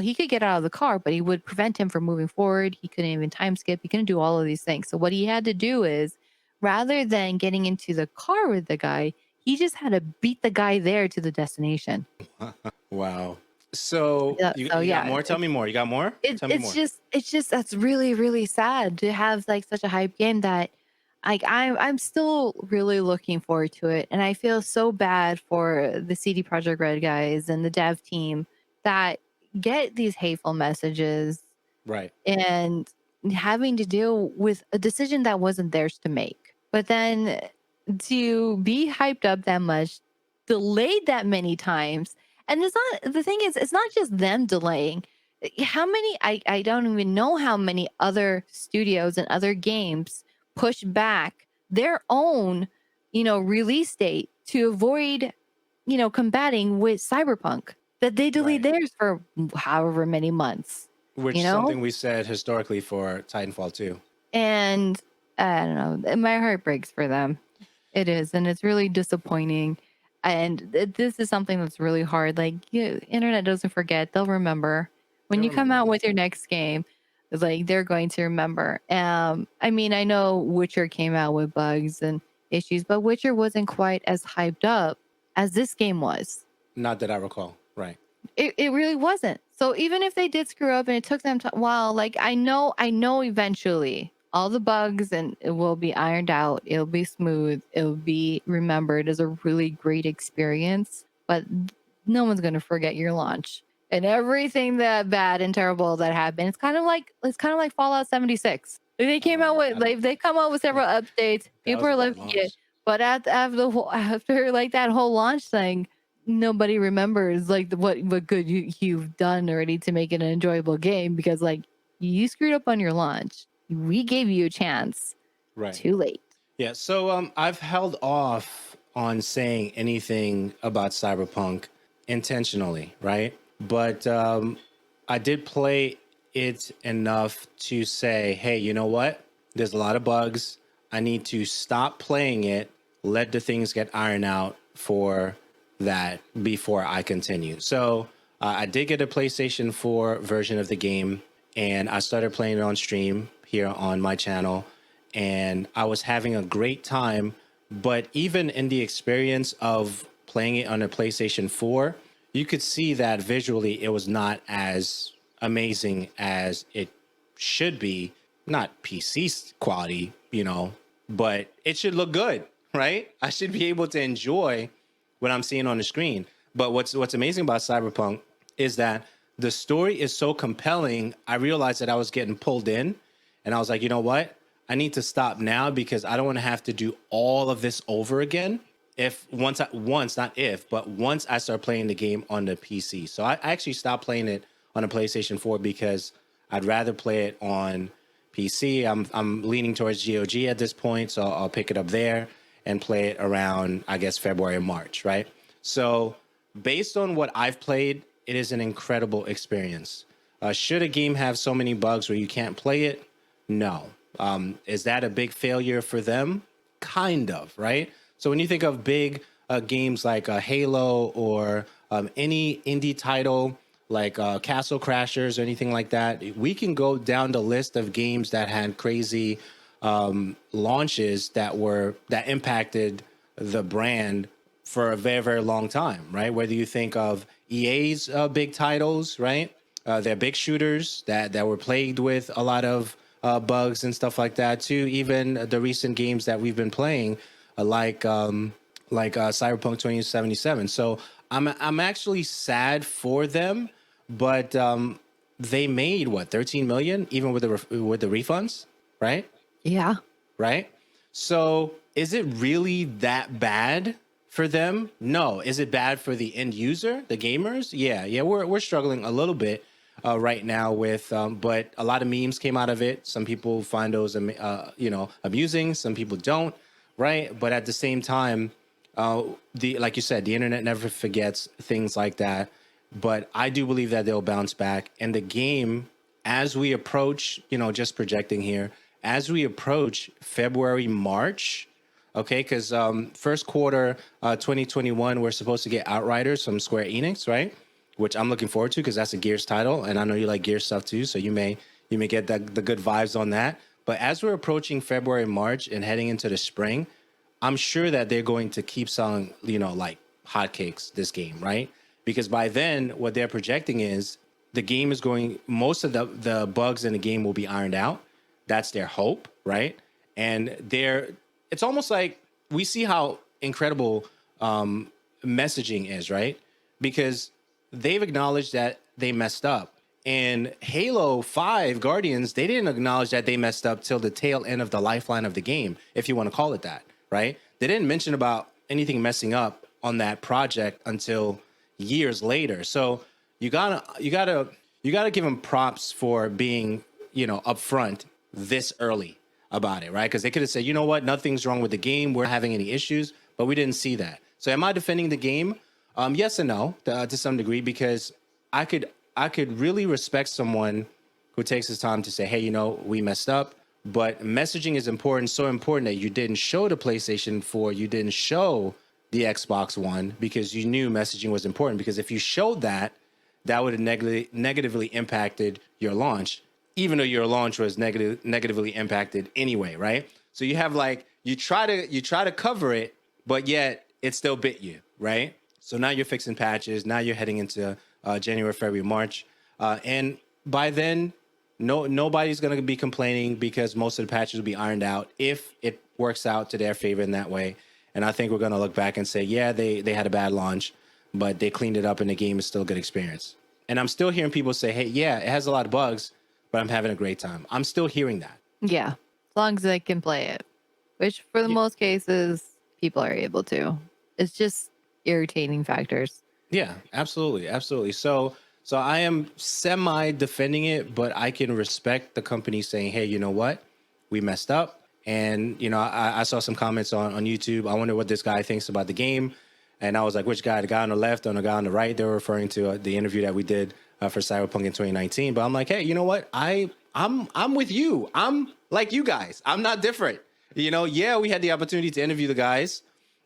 He could get out of the car, but he would prevent him from moving forward. He couldn't even time skip. He couldn't do all of these things. So what he had to do is, rather than getting into the car with the guy, he just had to beat the guy there to the destination. Wow. So Yeah. So you got yeah, more? Tell me more. You got more? Tell me more. it's just that's really really sad to have like such a hype game that like I'm still really looking forward to it, and I feel so bad for the CD Projekt Red guys and the dev team that get these hateful messages Right. and having to deal with a decision that wasn't theirs to make. But then to be hyped up that much, delayed that many times, and it's not the thing is, it's not just them delaying. How many I don't even know how many other studios and other games push back their own, release date to avoid, combating with Cyberpunk. That they delayed Right. theirs for however many months, Which you is know? something we said historically for Titanfall 2. And I don't know, my heart breaks for them. It is, and it's really disappointing. And this is something that's really hard. Like, internet doesn't forget; they'll remember when They'll you come remember. out with your next game. It's like they're going to remember. I mean, I know Witcher came out with bugs and issues, but Witcher wasn't quite as hyped up as this game was. Not that I recall. Right. It really wasn't. So even if they did screw up and it took them a while, like I know eventually all the bugs and it will be ironed out. It'll be smooth. It'll be remembered as a really great experience. But no one's gonna forget your launch and everything that bad and terrible that happened. It's kind of like Fallout 76. They came out with they've come out with several updates. That People was a are bad loving it, launch. but after like that whole launch thing, nobody remembers like what good you've done already to make it an enjoyable game, because like you screwed up on your launch. We gave you a chance. Right. Too late. Yeah. So I've held off on saying anything about Cyberpunk intentionally, right? But I did play it enough to say, hey, you know what? There's a lot of bugs. I need to stop playing it, let the things get ironed out for that before I continue. So I did get a PlayStation 4 version of the game, and I started playing it on stream here on my channel, and I was having a great time. But even in the experience of playing it on a PlayStation 4, you could see that visually it was not as amazing as it should be. Not PC quality, but it should look good, right? I should be able to enjoy what I'm seeing on the screen. But what's amazing about Cyberpunk is that the story is so compelling. I realized that I was getting pulled in, and I was like, you know what? I need to stop now because I don't want to have to do all of this over again. Once I start playing the game on the PC. So I actually stopped playing it on a PlayStation 4 because I'd rather play it on PC. I'm leaning towards GOG at this point, so I'll pick it up there and play it around, I guess, February and March, right? So based on what I've played, it is an incredible experience. Should a game have so many bugs where you can't play it? No. Is that a big failure for them? Kind of, right? So when you think of big games like Halo or any indie title like Castle Crashers or anything like that, we can go down the list of games that had crazy launches that impacted the brand for a very, very long time, right? Whether you think of EA's big titles, right? They're big shooters that were plagued with a lot of bugs and stuff like that, to even the recent games that we've been playing, like Cyberpunk 2077. So I'm actually sad for them, but they made what, 13 million even with the refunds, right? Yeah. Right. So is it really that bad for them? No. Is it bad for the end user, the gamers? Yeah. We're struggling a little bit right now with, but a lot of memes came out of it. Some people find those, amusing. Some people don't, right? But at the same time, like you said, the internet never forgets things like that. But I do believe that they'll bounce back. And the game, as we approach, just projecting here, as we approach February, March, okay, because first quarter 2021, we're supposed to get Outriders from Square Enix, right? Which I'm looking forward to because that's a Gears title, and I know you like Gears stuff too, so you may get the good vibes on that. But as we're approaching February, March, and heading into the spring, I'm sure that they're going to keep selling, like hotcakes this game, right? Because by then, what they're projecting is the game is going, most of the bugs in the game will be ironed out. That's their hope, right? And it's almost like we see how incredible messaging is, right? Because they've acknowledged that they messed up. And Halo 5 Guardians, they didn't acknowledge that they messed up till the tail end of the lifeline of the game, if you want to call it that, right? They didn't mention about anything messing up on that project until years later. So you gotta give them props for being, upfront this early about it, right? Because they could have said, you know what, nothing's wrong with the game, we're not having any issues, but we didn't see that. So am I defending the game? Yes and no, to some degree, because I could really respect someone who takes his time to say, hey, we messed up, but messaging is important, so important that you didn't show the PlayStation 4, you didn't show the Xbox One, because you knew messaging was important. Because if you showed that, that would have negatively impacted your launch, even though your launch was negatively impacted anyway, right? So you have you try to cover it, but yet it still bit you, right? So now you're fixing patches. Now you're heading into January, February, March, and by then, nobody's going to be complaining because most of the patches will be ironed out if it works out to their favor in that way. And I think we're going to look back and say, yeah, they had a bad launch, but they cleaned it up and the game is still a good experience. And I'm still hearing people say, hey, yeah, it has a lot of bugs, but I'm having a great time. I'm still hearing that. Yeah. As long as they can play it, which for the most cases, people are able to. It's just irritating factors. Yeah, absolutely. Absolutely. So I am semi defending it, but I can respect the company saying, hey, you know what? We messed up. And, I saw some comments on YouTube. I wonder what this guy thinks about the game. And I was like, which guy? The guy on the left or the guy on the right? They were referring to the interview that we did for Cyberpunk in 2019. But I'm like, hey, you know what? I'm with you. I'm like you guys. I'm not different. Yeah, we had the opportunity to interview the guys.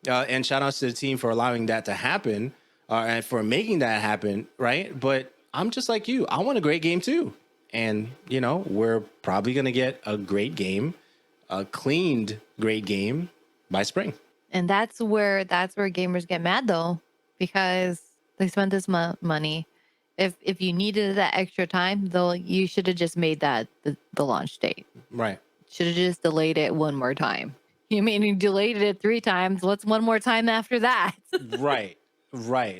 And shout outs to the team for allowing that to happen and for making that happen, right? But I'm just like you. I want a great game too. And, we're probably going to get a great game, a cleaned great game by spring. And that's where gamers get mad though, because they spent this money. If you needed that extra time, though, you should have just made that the launch date. Right. Should have just delayed it one more time. You mean you delayed it 3 times? What's one more time after that? Right.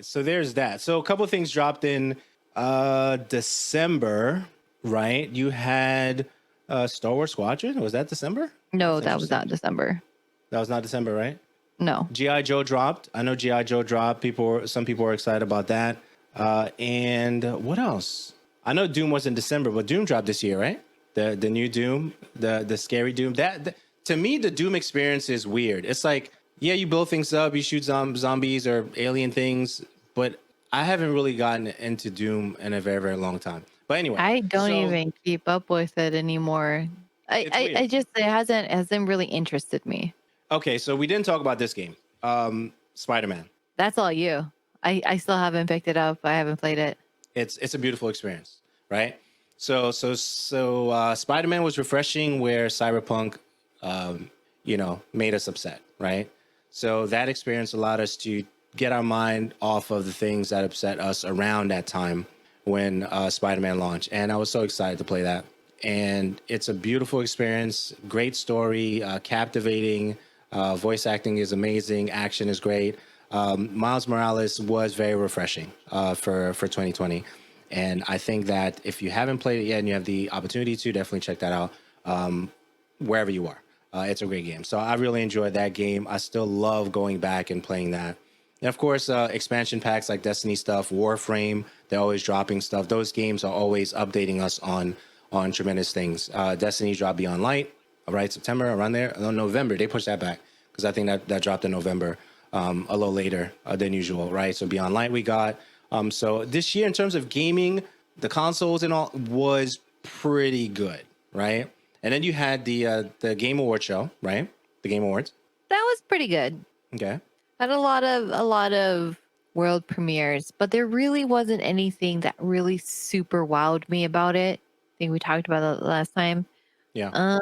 So there's that. So a couple of things dropped in December, right? You had Star Wars Squadron. Was that December? No, that was not December. That was not December, right? No. G.I. Joe dropped. I know G.I. Joe dropped. Some people were excited about that. And what else? I know Doom was in December, but Doom dropped this year, right? The new Doom, the scary Doom. To me, the Doom experience is weird. It's like, yeah, you blow things up, you shoot zombies or alien things, but I haven't really gotten into Doom in a very, very long time. But anyway, I don't even keep up with it anymore. I just, it hasn't really interested me. Okay, so we didn't talk about this game, Spider-Man. That's all you. I still haven't picked it up. I haven't played it. It's a beautiful experience, right? So Spider-Man was refreshing where Cyberpunk, made us upset, right? So that experience allowed us to get our mind off of the things that upset us around that time when Spider-Man launched. And I was so excited to play that. And it's a beautiful experience, great story, captivating. Voice acting is amazing. Action is great. Miles Morales was very refreshing for 2020. And I think that if you haven't played it yet and you have the opportunity to, definitely check that out wherever you are. It's a great game. So I really enjoyed that game. I still love going back and playing that. And of course, expansion packs like Destiny stuff, Warframe, they're always dropping stuff. Those games are always updating us on tremendous things. Destiny dropped Beyond Light, right? September, around there. No, November. They pushed that back because I think that dropped in November, a little later than usual, right? So Beyond Light we got. So this year, in terms of gaming, the consoles and all was pretty good, right? And then you had the Game Award show, right? The Game Awards. That was pretty good. Okay. Had a lot of world premieres, but there really wasn't anything that really super wowed me about it. I think we talked about that last time. Yeah.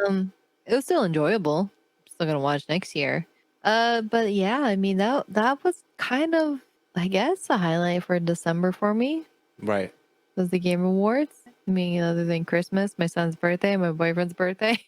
It was still enjoyable. Still gonna watch next year. But yeah, I mean that was kind of, I guess, a highlight for December for me. Right. Was the Game Awards. I mean, other than Christmas, my son's birthday, my boyfriend's birthday.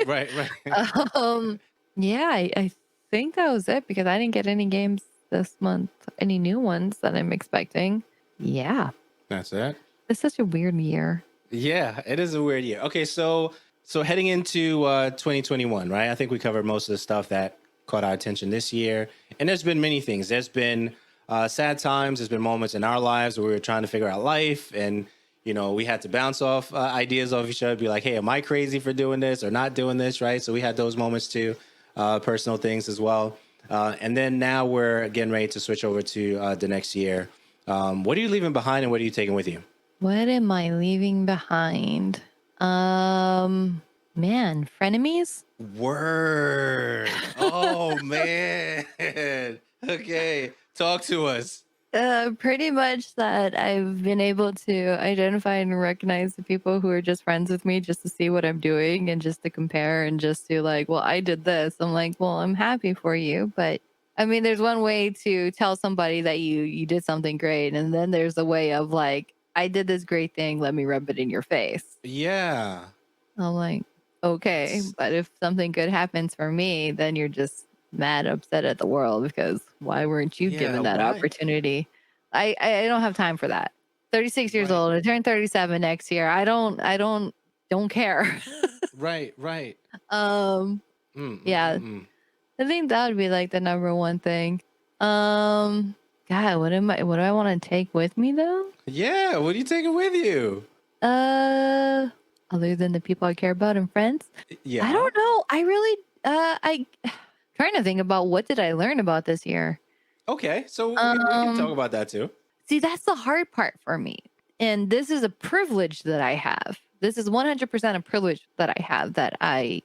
Right. Right. Yeah, I think that was it because I didn't get any games this month, any new ones that I'm expecting. Yeah, That's it. it's such a weird year. Yeah, it is a weird year. Okay, so heading into 2021, right? I think we covered most of the stuff that caught our attention this year, and there's been many things. There's been sad times. There's been moments in our lives where we were trying to figure out life, and we had to bounce off ideas off each other, be like, "Hey, am I crazy for doing this or not doing this?" Right? So we had those moments too, personal things as well. And then now we're getting ready to switch over to the next year. What are you leaving behind, and what are you taking with you? What am I leaving behind? Man, frenemies. Word. Oh man. Okay. Talk to us. Pretty much that I've been able to identify and recognize the people who are just friends with me just to see what I'm doing and just to compare and just to like, well, I did this. I'm like, well, I'm happy for you. But I mean, there's one way to tell somebody that you did something great. And then there's a way of like, I did this great thing. Let me rub it in your face. Yeah. I'm like, okay. That's- But if something good happens for me, then you're just mad, upset at the world because why weren't you Yeah. given that Why? opportunity? I don't have time for that. 36 years Right. old. I turn 37 next year. I don't care. Right. Right. um yeah, Mm. I think that would be like the number one thing. God, what do I want to take with me though? Yeah. What are you taking with you? Uh Other than the people I care about and friends? I Yeah. don't know. I really I trying to think about what did I learn about this year. Okay. So we can talk Um about that too. See, that's the hard part for me. And this is a privilege that I have. This is 100% a privilege that I have that I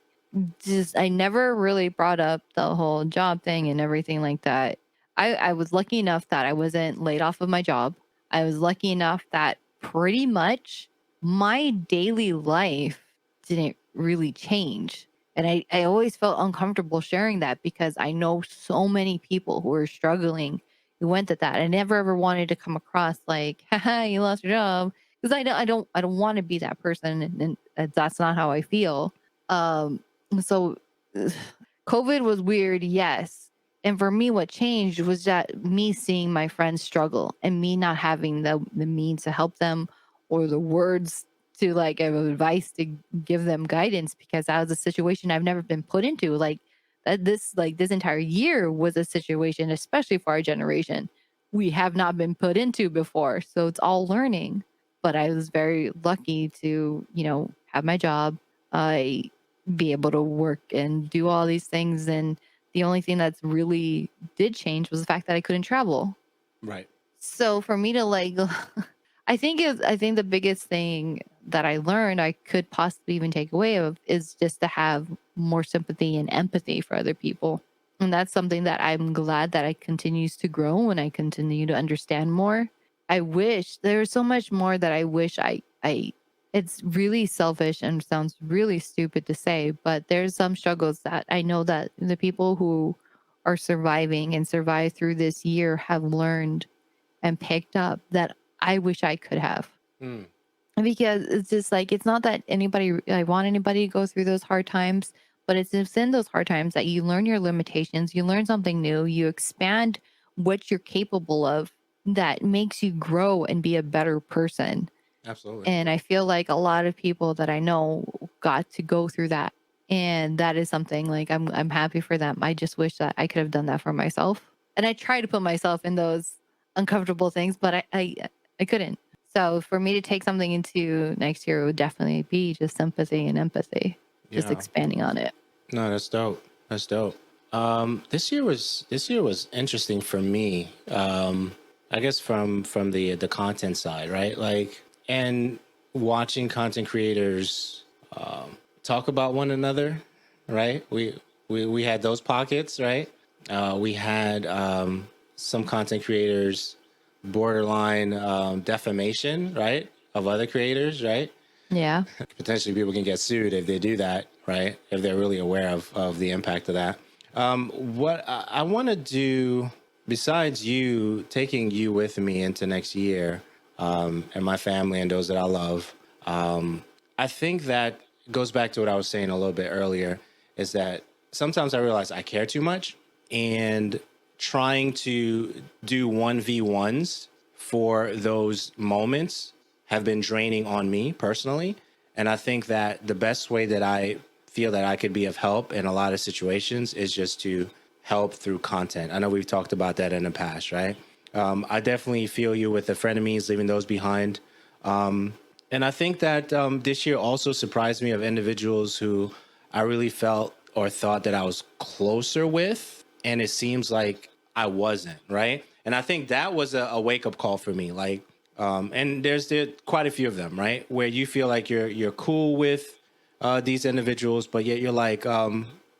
never really brought up the whole job thing and everything like that. I was lucky enough that I wasn't laid off of my job. I was lucky enough that pretty much my daily life didn't really change. And I always felt uncomfortable sharing that because I know so many people who are struggling who went at that. I never ever wanted to come across like, haha, you lost your job. Because I don't want to be that person and that's not how I feel. Um so COVID was weird, yes. And for me, what changed was that me seeing my friends struggle and me not having the means to help them or the words to like have advice to give them guidance because that was a situation I've never been put into. This entire year was a situation, especially for our generation, we have not been put into before. So it's all learning. But I was very lucky to, have my job. I be able to work and do all these things. And the only thing that's really did change was the fact that I couldn't travel. Right. So for me to like, I think the biggest thing that I learned I could possibly even take away of is just to have more sympathy and empathy for other people. And that's something that I'm glad that I continues to grow and I continue to understand more. I wish there's so much more that I wish I it's really selfish and sounds really stupid to say, but there's some struggles that I know that the people who are surviving and survive through this year have learned and picked up that I wish I could have. Mm. Because it's just like, it's not that I want anybody to go through those hard times, but it's in those hard times that you learn your limitations, you learn something new, you expand what you're capable of that makes you grow and be a better person. Absolutely. And I feel like a lot of people that I know got to go through that And that is something like I'm happy for them. I just wish that I could have done that for myself. And I try to put myself in those uncomfortable things, but I couldn't. So for me to take something into next year would definitely be just sympathy and empathy, just Yeah. expanding on it. No, that's dope. That's dope. This year was interesting for me. I guess from the content side, right? Like, and watching content creators talk about one another, right? We had those pockets, right? We had some content creators borderline defamation, right, of other creators, right? Yeah. Potentially people can get sued if they do that, right? If they're really aware of the impact of that. What I want to do, besides you taking you with me into next year, and my family and those that I love, I think that goes back to what I was saying a little bit earlier, is that sometimes I realize I care too much, and trying to do 1v1s for those moments have been draining on me personally. And I think that the best way that I feel that I could be of help in a lot of situations is just to help through content. I know we've talked about that in the past, right? I definitely feel you with the frenemies, leaving those behind. And I think that this year also surprised me of individuals who I really felt or thought that I was closer with. And it seems like I wasn't, right? And I think that was a wake up call for me. Like, and there quite a few of them, right? Where you feel like you're cool with these individuals, but yet you're like,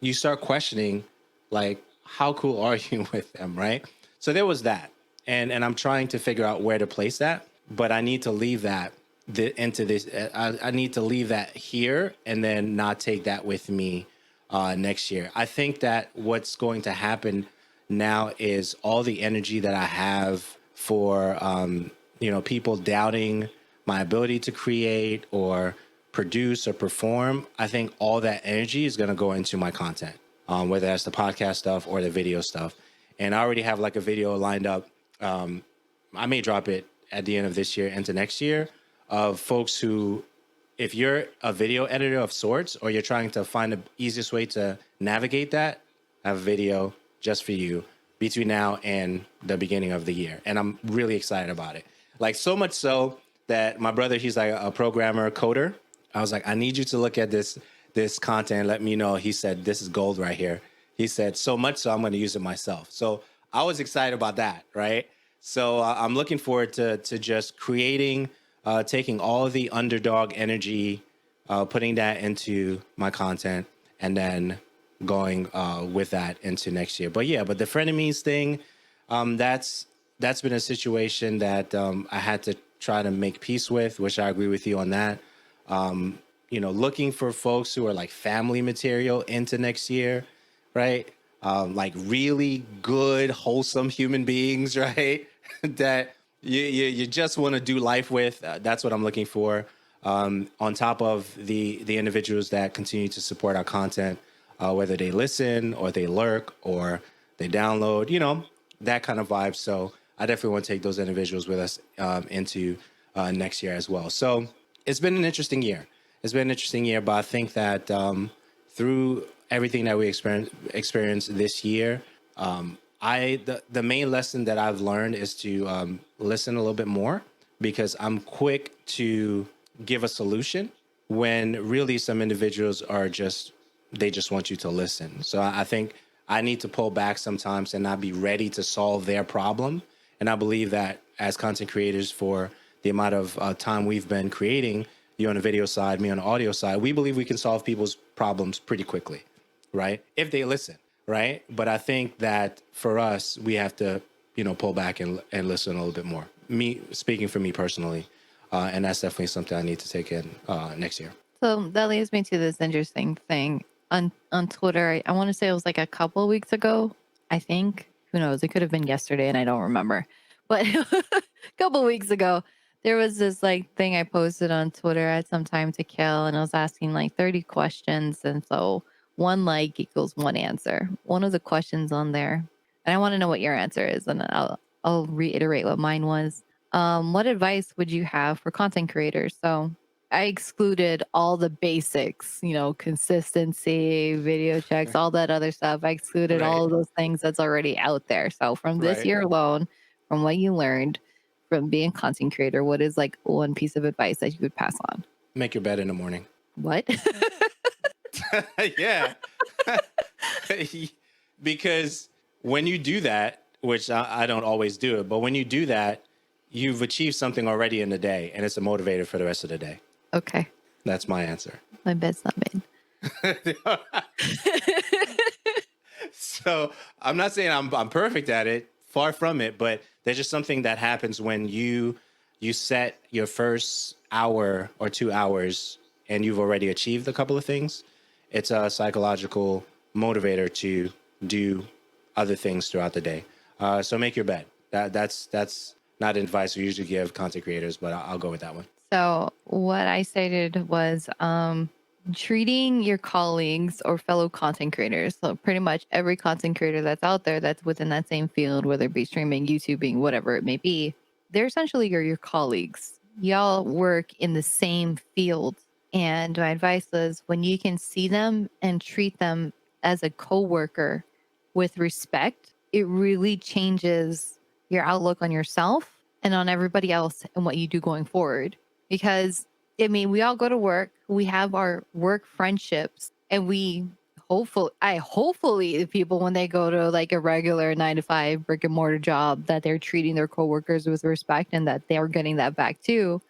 you start questioning, like, how cool are you with them, right? So there was that. And I'm trying to figure out where to place that, but I need to leave that into this. I need to leave that here and then not take that with me next year. I think that what's going to happen now is all the energy that I have for, people doubting my ability to create or produce or perform. I think all that energy is going to go into my content, whether that's the podcast stuff or the video stuff. And I already have like a video lined up. I may drop it at the end of this year into next year, of folks who, if you're a video editor of sorts, or you're trying to find the easiest way to navigate that, I have a video just for you between now and the beginning of the year. And I'm really excited about it. Like, so much so that my brother, he's like a programmer, coder. I was like, I need you to look at this content and let me know. He said, this is gold right here. He said, so much so I'm going to use it myself. So I was excited about that, right? So I'm looking forward to just creating, taking all of the underdog energy, putting that into my content, and then going with that into next year. But yeah, but the frenemies thing, that's been a situation that I had to try to make peace with, which I agree with you on that. Looking for folks who are like family material into next year, right? Like really good, wholesome human beings, right? That you just want to do life with. That's what I'm looking for. On top of the individuals that continue to support our content, whether they listen or they lurk or they download, that kind of vibe. So I definitely want to take those individuals with us into next year as well. So it's been an interesting year. But I think that through everything that we experienced this year, the main lesson that I've learned is to listen a little bit more, because I'm quick to give a solution when really some individuals they just want you to listen. So I think I need to pull back sometimes and not be ready to solve their problem. And I believe that as content creators, for the amount of time we've been creating, you on the video side, me on the audio side, we believe we can solve people's problems pretty quickly, right? If they listen, right? But I think that for us, we have to, pull back and listen a little bit more. Me speaking for me personally, and that's definitely something I need to take in next year. So that leads me to this interesting thing on Twitter. I want to say it was like a couple of weeks ago. I think, who knows? It could have been yesterday, and I don't remember. But a couple of weeks ago, there was this like thing I posted on Twitter. I had some time to kill, and I was asking like 30 questions, and so one like equals one answer. One of the questions on there, and I want to know what your answer is, and I'll reiterate what mine was. What advice would you have for content creators? So I excluded all the basics, consistency, video checks, all that other stuff. I excluded all Right. of those things that's already out there. So from this Right. year alone, from what you learned from being a content creator, what is like one piece of advice that you would pass on? Make your bed in the morning. What? Yeah. Because when you do that, which I don't always do it, but when you do that, you've achieved something already in the day, and it's a motivator for the rest of the day. Okay. That's my answer. My bed's not made. So I'm not saying I'm perfect at it, far from it, but there's just something that happens when you set your first hour or 2 hours and you've already achieved a couple of things. It's a psychological motivator to do other things throughout the day. So make your bed. That's not advice we usually give content creators, but I'll go with that one. So what I stated was treating your colleagues or fellow content creators. So pretty much every content creator that's out there that's within that same field, whether it be streaming, YouTubing, whatever it may be, they're essentially your colleagues. Y'all work in the same field. And my advice is when you can see them and treat them as a coworker with respect, it really changes your outlook on yourself and on everybody else and what you do going forward. Because we all go to work, we have our work friendships, and hopefully the people when they go to like a regular 9 to 5 brick and mortar job that they're treating their coworkers with respect and that they're getting that back too.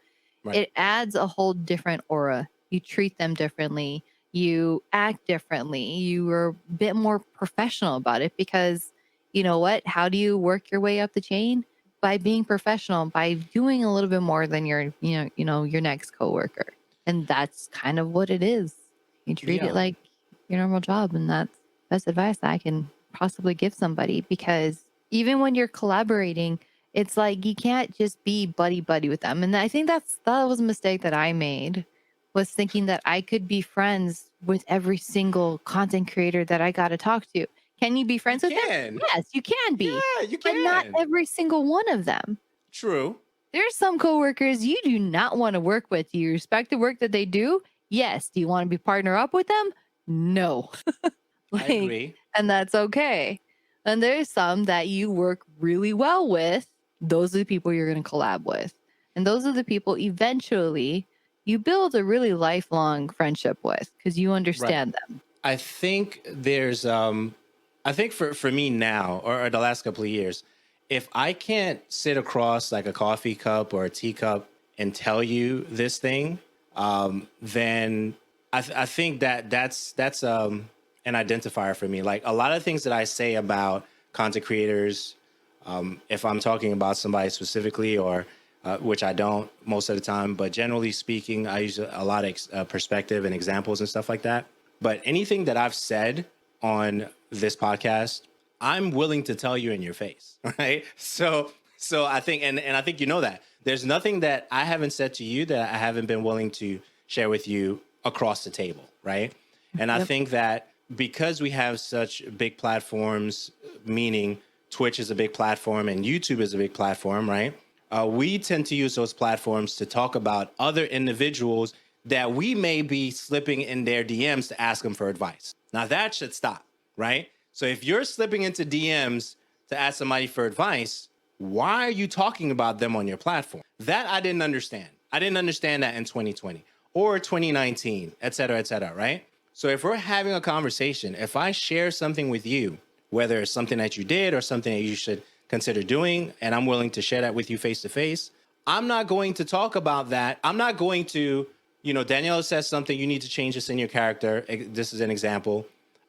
Right. It adds a whole different aura. You treat them differently, you act differently, you are a bit more professional about it because you know what? How do you work your way up the chain? By being professional, by doing a little bit more than your your next coworker. And that's kind of what it is. You treat Yeah. it like your normal job, and that's best advice I can possibly give somebody because even when you're collaborating, it's like you can't just be buddy buddy with them. And I think that was a mistake that I made, was thinking that I could be friends with every single content creator that I got to talk to. Can you be friends with them? Yes, you can be. Yeah, you But not can. every single one of them. True. There's some coworkers you do not want to work with. Do you respect the work that they do? Yes. Do you want to be partner up with them? No. I agree. And that's okay. And there's some that you work really well with. Those are the people you're going to collab with. And those are the people eventually you build a really lifelong friendship with because you understand them. I think there's I think for me now or the last couple of years, if I can't sit across like a coffee cup or a teacup and tell you this thing, then I think that's an identifier for me. Like a lot of things that I say about content creators, if I'm talking about somebody specifically or which I don't most of the time, but generally speaking, I use a lot of perspective and examples and stuff like that. But anything that I've said on this podcast, I'm willing to tell you in your face, right? So I think, and I think you know that there's nothing that I haven't said to you that I haven't been willing to share with you across the table, right? And I think that because we have such big platforms, meaning Twitch is a big platform and YouTube is a big platform, right? We tend to use those platforms to talk about other individuals that we may be slipping in their DMs to ask them for advice. Now that should stop, right? So if you're slipping into DMs to ask somebody for advice, why are you talking about them on your platform? That I didn't understand. I didn't understand that in 2020 or 2019, et cetera, right? So if we're having a conversation, if I share something with you, whether it's something that you did or something that you should consider doing, and I'm willing to share that with you face to face, I'm not going to talk about that. I'm not going to, Daniela says something, you need to change this in your character. This is an example.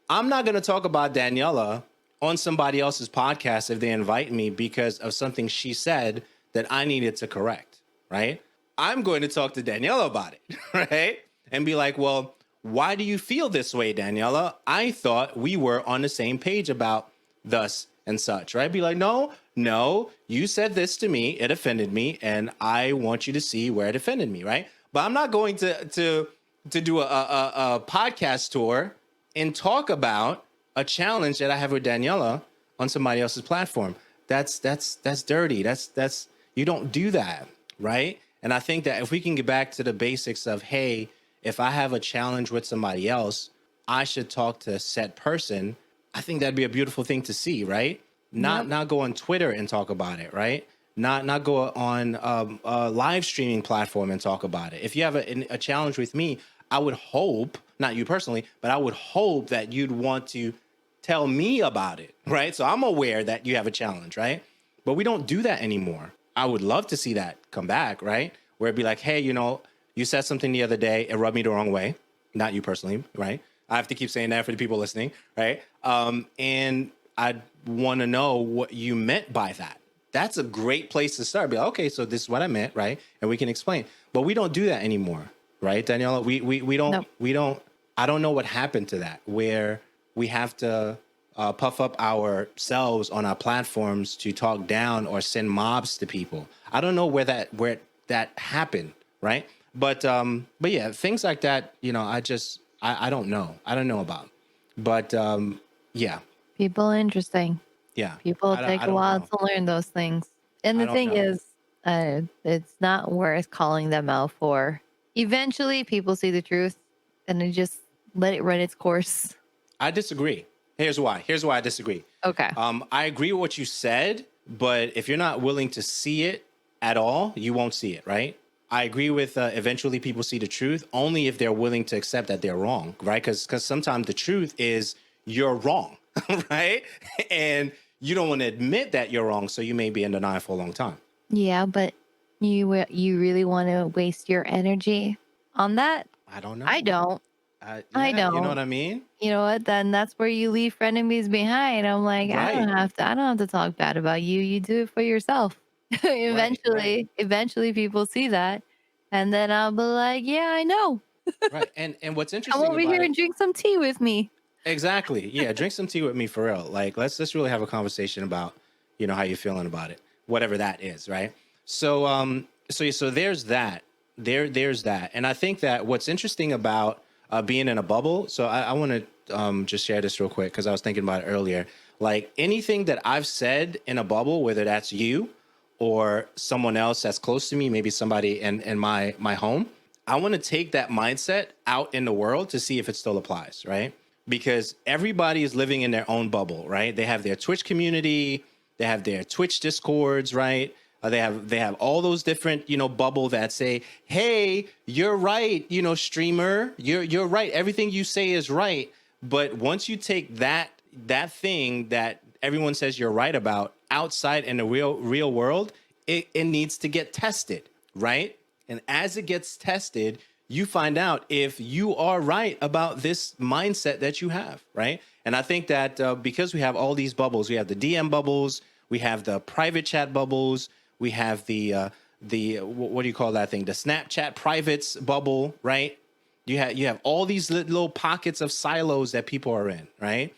I'm not going to talk about Daniela on somebody else's podcast if they invite me because of something she said that I needed to correct, right? I'm going to talk to Daniela about it, right? And be like, well, why do you feel this way, Daniela? I thought we were on the same page about thus and such, right? Be like, no, you said this to me, it offended me, and I want you to see where it offended me, right? But I'm not going to do a podcast tour and talk about a challenge that I have with Daniela on somebody else's platform. That's dirty. That's you don't do that, right? And I think that if we can get back to the basics of, hey, if I have a challenge with somebody else, I should talk to said person. I think that'd be a beautiful thing to see, right? Yep. Not go on Twitter and talk about it, right? Not go on a live streaming platform and talk about it. If you have a challenge with me, I would hope, not you personally, but I would hope that you'd want to tell me about it, right? So I'm aware that you have a challenge, right? But we don't do that anymore. I would love to see that come back, right? Where it'd be like, hey, you said something the other day, it rubbed me the wrong way. Not you personally, right? I have to keep saying that for the people listening, right? And I want to know what you meant by that. That's a great place to start. Be like, okay, so this is what I meant, right? And we can explain. But we don't do that anymore, right, Daniela? Nope. We don't. I don't know what happened to that, where we have to puff up ourselves on our platforms to talk down or send mobs to people. I don't know where that happened, right? But yeah, things like that, I don't know. I don't know about. But yeah, People interesting. yeah. People I take a don't while know. to learn those things. And I the don't thing know. is, it's not worth calling them out for. Eventually, people see the truth and they just let it run its course. I disagree. Here's why. Here's why I disagree. Okay. I agree with what you said, but if you're not willing to see it at all, you won't see it, right? I agree with eventually people see the truth only if they're willing to accept that they're wrong, right? Because sometimes the truth is you're wrong, right? And you don't want to admit that you're wrong, so you may be in denial for a long time. Yeah, but you really want to waste your energy on that? I don't know. I don't. I Yeah, you know what don't. I mean? You know what? Then that's where you leave frenemies behind. I'm like, Right, I don't have to talk bad about you. You do it for yourself. right, Eventually people see that. And then I'll be like, yeah, I know. right. And what's Come interesting over about here it. and drink some tea with me. Exactly. Yeah, drink some tea with me for real. Like let's really have a conversation about, how you're feeling about it. Whatever that is, right? So there's that. There's that. And I think that what's interesting about being in a bubble, so I want to just share this real quick because I was thinking about it earlier. Like anything that I've said in a bubble, whether that's you or someone else that's close to me, maybe somebody in my home, I want to take that mindset out in the world to see if it still applies, right? Because everybody is living in their own bubble, right? They have their Twitch community, they have their Twitch discords, right? They have all those different, bubble that say, "Hey, you're right, streamer, you're right. Everything you say is right." But once you take that thing that everyone says you're right about outside in the real world, it needs to get tested, right? And as it gets tested, you find out if you are right about this mindset that you have, right? And I think that because we have all these bubbles, we have the DM bubbles, we have the private chat bubbles, we have the what do you call that thing? The Snapchat privates bubble, right? You have all these little pockets of silos that people are in, right?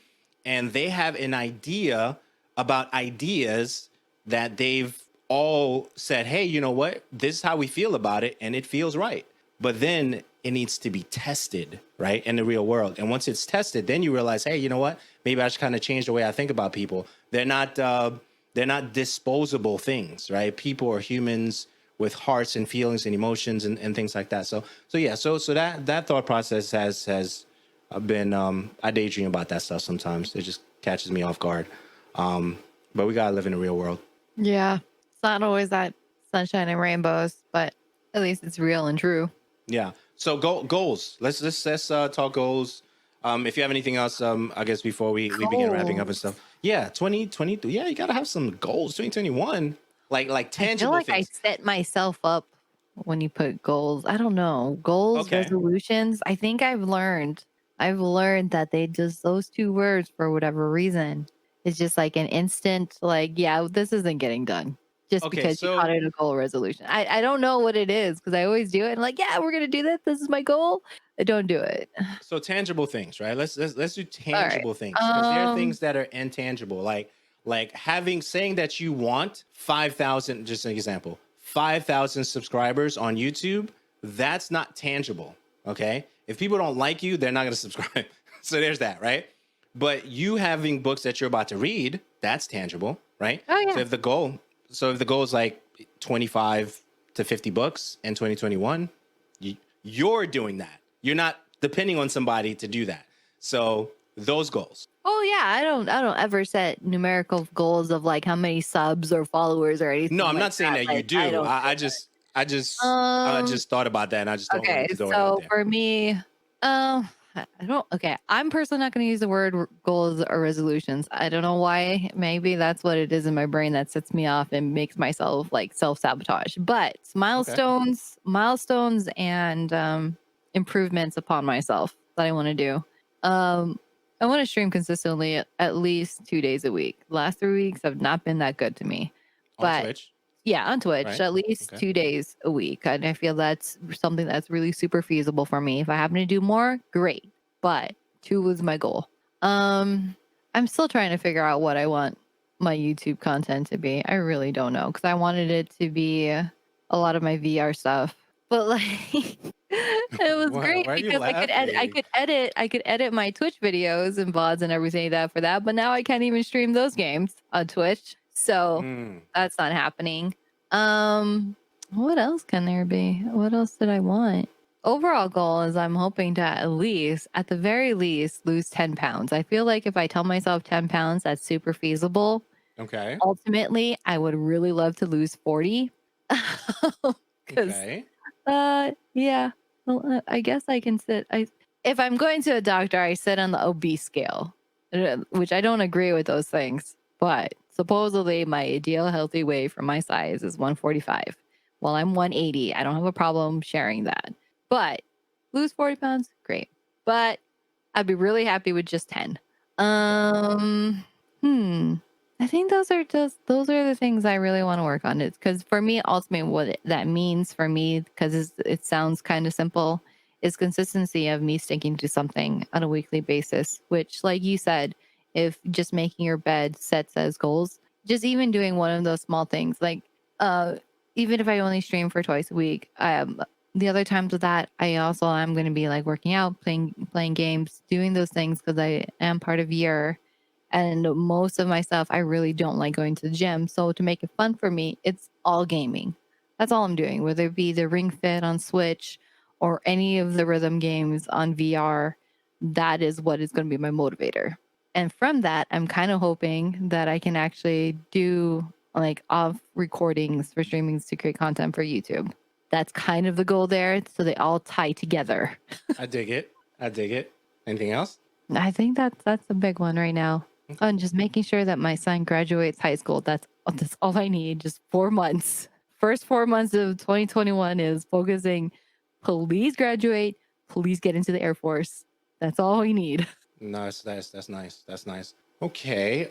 And they have an idea about ideas that they've all said, hey, you know what? This is how we feel about it, and it feels right. But then it needs to be tested, right, in the real world. And once it's tested, then you realize, hey, you know what? Maybe I should kind of change the way I think about people. They're not disposable things, right? People are humans with hearts and feelings and emotions and things like that. So that thought process has been I daydream about that stuff sometimes. It just catches me off guard. But we gotta live in the real world. Yeah. It's not always that sunshine and rainbows, but at least it's real and true. Yeah. So goals. Let's talk goals. If you have anything else, I guess before we begin wrapping up and Goals. stuff. Yeah, 2023. Yeah, you gotta have some goals. 2021, like I feel tangible like I things. set myself up when you put goals. I don't know. Goals, Okay. resolutions. I think I've learned that they just those two words for whatever reason. It's just like an instant, like, yeah, this isn't getting done. Just Okay. because you called So it a goal resolution. I don't know what it is because I always do it. And like, yeah, we're gonna do that. This is my goal. I don't do it. tangible things, right? Let's do All right. tangible things because there are Um things that are intangible, like saying that you want 5,000. Just an example, 5,000 subscribers on YouTube. That's not tangible. Okay, if people don't like you, they're not going to subscribe. So there's that, right? But you having books that you're about to read, that's tangible, right? oh So yeah. if the goal is like 25 to 50 books in 2021, you're doing that. You're not depending on somebody to do that. So those goals. Oh yeah, I don't ever set numerical goals of like how many subs or followers or anything. No, I'm like not saying that you Like, do. I Um. just thought about that, and I just don't Okay, wanted to throw it out so there. for me, I don't. Okay, I'm personally not going to use the word goals or resolutions. I don't know why. Maybe that's what it is in my brain that sets me off and makes myself like self sabotage. But it's Okay. milestones, and improvements upon myself that I want to do. Um, I want to stream consistently at least 2 days a week. The last 3 weeks have not been that good to me, On but Twitch, yeah, on Twitch, right? at least Okay. 2 days a week. And I feel that's something that's really super feasible for me. If I happen to do more, great. But 2 was my goal. I'm still trying to figure out what I want my YouTube content to be. I really don't know because I wanted it to be a lot of my VR stuff. But like it was Why great are you because laughing? I could edit my Twitch videos and VODs and everything like that for that. But now I can't even stream those games on Twitch. So Mm. that's not happening. What else can there be? What else did I want? Overall goal is I'm hoping to at the very least, lose 10 pounds. I feel like if I tell myself 10 pounds, that's super feasible. Okay. Ultimately, I would really love to lose 40. Because, Okay. yeah, well, I guess I can if I'm going to a doctor, I sit on the obese scale, which I don't agree with those things. But supposedly, my ideal healthy weight for my size is 145. Well, I'm 180. I don't have a problem sharing that. But lose 40 pounds, great. But I'd be really happy with just 10. Hmm. I think those are the things I really want to work on. It's because for me, ultimately, that means for me, because it sounds kind of simple, is consistency of me sticking to something on a weekly basis. Which, like you said, if just making your bed sets as goals, just even doing one of those small things, like even if I only stream for twice a week, the other times of that, I also am going to be like working out, playing games, doing those things because I am part of year. And most of my stuff, I really don't like going to the gym. So to make it fun for me, it's all gaming. That's all I'm doing, whether it be the Ring Fit on Switch or any of the rhythm games on VR. That is what is going to be my motivator. And from that, I'm kind of hoping that I can actually do like off recordings for streamings to create content for YouTube. That's kind of the goal there. So they all tie together. I dig it. I dig it. Anything else? I think that's a big one right now. Okay. And just making sure that my son graduates high school. That's all I need. Just 4 months. First 4 months of 2021 is focusing. Please graduate. Please get into the Air Force. That's all we need. Nice. That's nice. That's nice. Okay.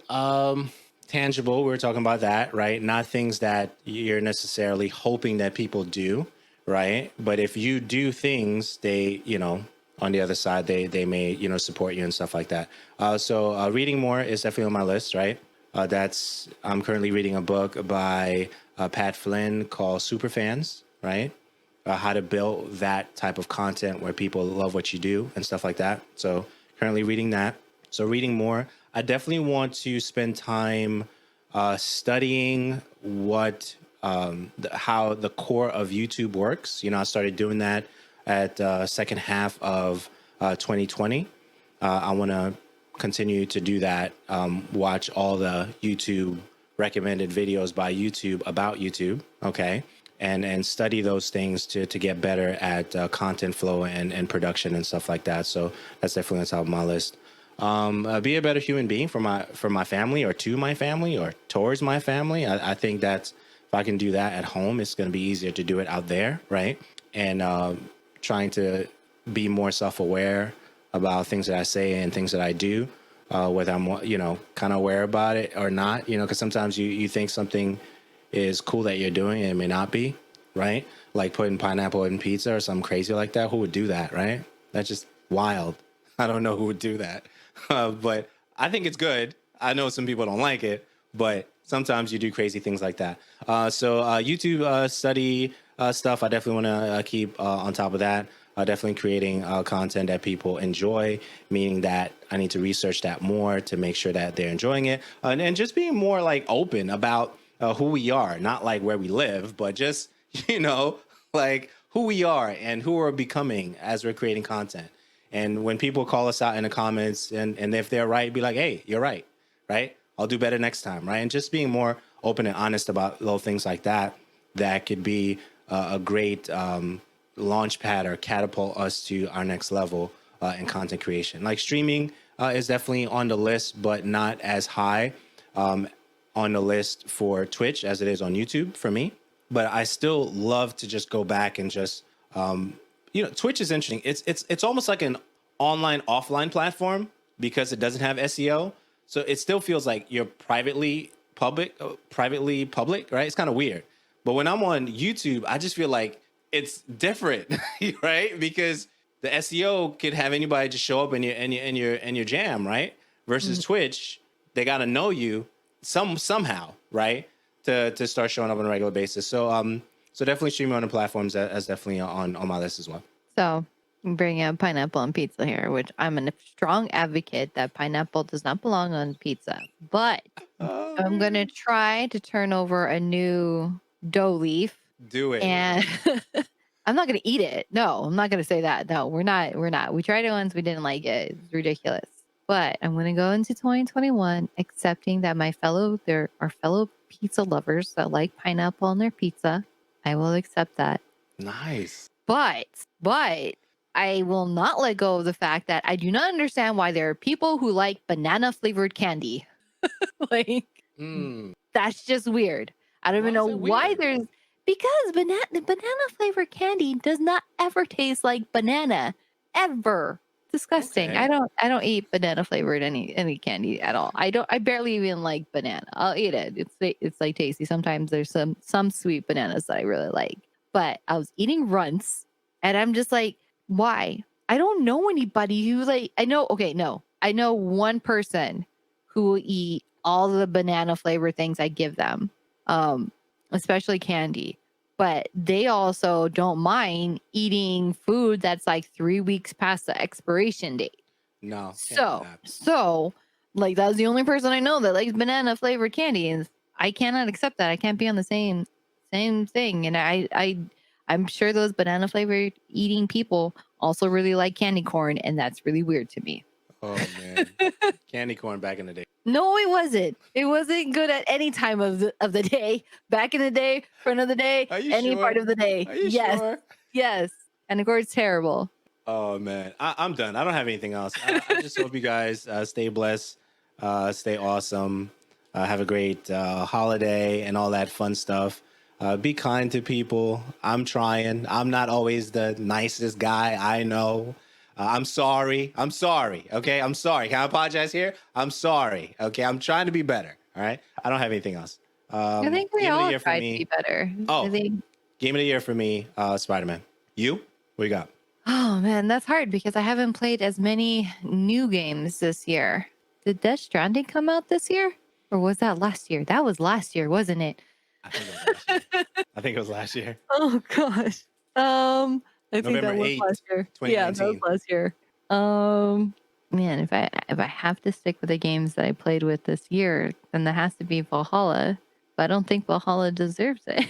Tangible. We were talking about that, right? Not things that you're necessarily hoping that people do, right? But if you do things, they, on the other side, they may, support you and stuff like that. So reading more is definitely on my list, right? I'm currently reading a book by Pat Flynn called Superfans, right? How to build that type of content where people love what you do and stuff like that. So currently reading that. So reading more. I definitely want to spend time studying how the core of YouTube works. I started doing that at second half of 2020. I want to continue to do that. Watch all the YouTube recommended videos by YouTube about YouTube. Okay. And study those things to get better at content flow and production and stuff like that. So that's definitely on top of my list. Be a better human being for my family or to my family or towards my family. I think that if I can do that at home, it's going to be easier to do it out there, right? And trying to be more self-aware about things that I say and things that I do, whether I'm kind of aware about it or not. Because sometimes you think something is cool that you're doing and it may not be, right? Like putting pineapple in pizza or something crazy like that. Who would do that, right? That's just wild. I don't know who would do that. But I think it's good. I know some people don't like it, but sometimes you do crazy things like that. So YouTube study stuff, I definitely want to keep on top of that. Definitely creating content that people enjoy, meaning that I need to research that more to make sure that they're enjoying it. And just being more like open about who we are, not like where we live, but just you know, like who we are and who we're becoming as we're creating content. And when people call us out in the comments, and if they're right, be like, hey, you're right, right? I'll do better next time, right? And just being more open and honest about little things like that, that could be a great launch pad or catapult us to our next level in content creation. Like streaming is definitely on the list, but not as high on the list for Twitch as it is on YouTube for me. But I still love to just go back and just, Twitch is interesting. It's almost like an online offline platform because it doesn't have SEO. So it still feels like you're privately public, right? It's kind of weird. But when I'm on YouTube, I just feel like it's different, right? Because the SEO could have anybody just show up in your jam, right? Versus Twitch, they got to know you somehow, right? To start showing up on a regular basis. So so definitely streaming on the platforms as definitely on my list as well. So I'm bringing up pineapple on pizza here, which I'm a strong advocate that pineapple does not belong on pizza. But I'm going to try to turn over a new dough leaf. Do it. And I'm not going to eat it. No, I'm not going to say that. No, we're not. We tried it once. We didn't like it. It's ridiculous. But I'm going to go into 2021 accepting that there are fellow pizza lovers that like pineapple on their pizza. I will accept that. Nice. But I will not let go of the fact that I do not understand why there are people who like banana flavored candy. Like, that's just weird. I don't even know why because banana flavored candy does not ever taste like banana ever. Disgusting. Okay. I don't eat banana flavored any candy at all. I barely even like banana. I'll eat it. It's like tasty. Sometimes there's some sweet bananas that I really like. But I was eating Runts and I'm just like, why? I don't know anybody who I know one person who will eat all the banana flavor things I give them. Especially candy. But they also don't mind eating food that's like 3 weeks past the expiration date. No. So like that's the only person I know that likes banana flavored candy, and I cannot accept that. I can't be on the same thing. And I'm sure those banana flavored eating people also really like candy corn, and that's really weird to me. Oh man, candy corn back in the day. No, it wasn't. It wasn't good at any time of the day. Back in the day, front of the day, any part of the day. Are you sure? Yes. And of course, it's terrible. Oh man, I'm done. I don't have anything else. I just hope you guys stay blessed, stay awesome, have a great holiday and all that fun stuff. Be kind to people. I'm trying. I'm not always the nicest guy. I know. I'm sorry. Okay. I'm sorry. Can I apologize here? I'm sorry. Okay. I'm trying to be better. All right. I don't have anything else. I think we all try to be better. Oh, game of the year for me, Spider-Man. You? What you got? Oh man, that's hard because I haven't played as many new games this year. Did Death Stranding come out this year? Or was that last year? That was last year, wasn't it? I think it was last year. Oh gosh. I think that was last year. Yeah, that was last year. Man, if I have to stick with the games that I played with this year, then that has to be Valhalla. But I don't think Valhalla deserves it.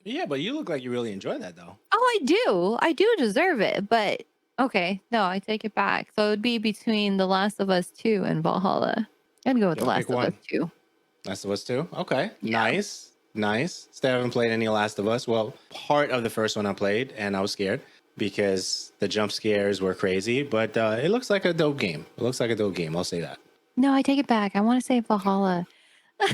Yeah, but you look like you really enjoy that though. Oh, I do deserve it. But okay, no, I take it back. So it'd be between The Last of Us 2 and Valhalla. I'd go with The Last of Us 2. Last of Us 2? Okay. Yeah. Nice. Still haven't played any Last of Us. Well, part of the first one I played, and I was scared because the jump scares were crazy. But it looks like a dope game. I'll say that. No, I take it back. I want to say Valhalla. I'm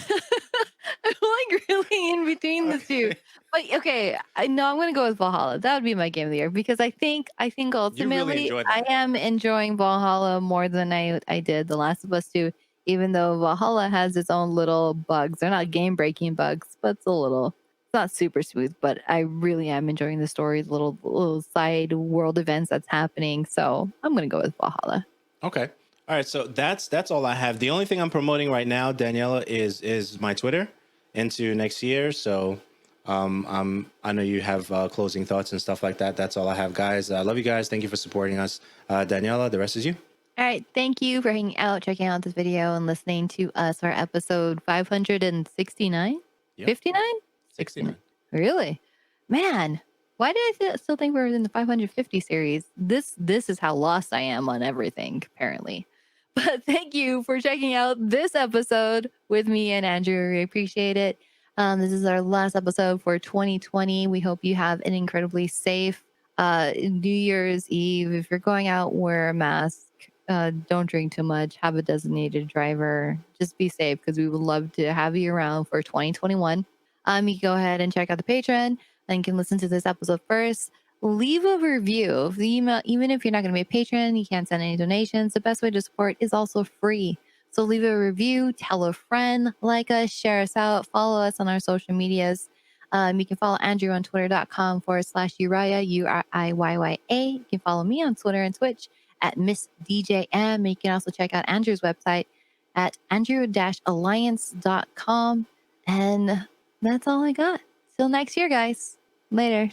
like really in between the two. But okay, I'm going to go with Valhalla. That would be my game of the year because I think ultimately I am enjoying Valhalla more than I did The Last of Us 2. Even though Valhalla has its own little bugs. They're not game-breaking bugs, but it's not super smooth. But I really am enjoying the story, little side world events that's happening. So I'm going to go with Valhalla. Okay. All right. So that's all I have. The only thing I'm promoting right now, Daniela, is my Twitter into next year. So I know you have closing thoughts and stuff like that. That's all I have, guys. I love you guys. Thank you for supporting us. Daniela, the rest is you. All right. Thank you for hanging out, checking out this video, and listening to us for episode 569? Yep. 59? 69. Really? Man, why did I still think we were in the 550 series? This is how lost I am on everything, apparently. But thank you for checking out this episode with me and Andrew. We appreciate it. This is our last episode for 2020. We hope you have an incredibly safe New Year's Eve. If you're going out, wear a mask. Don't drink too much. Have a designated driver. Just be safe because we would love to have you around for 2021. You can go ahead and check out the Patreon and you can listen to this episode first. Leave a review. The email, even if you're not going to be a patron, you can't send any donations. The best way to support is also free. So leave a review, tell a friend, like us, share us out, follow us on our social medias. You can follow Andrew on twitter.com/Uriah, URIYYA. You can follow me on Twitter and Twitch at Miss DJM. You can also check out Andrew's website at andrew-alliance.com. And that's all I got. Till next year, guys. Later.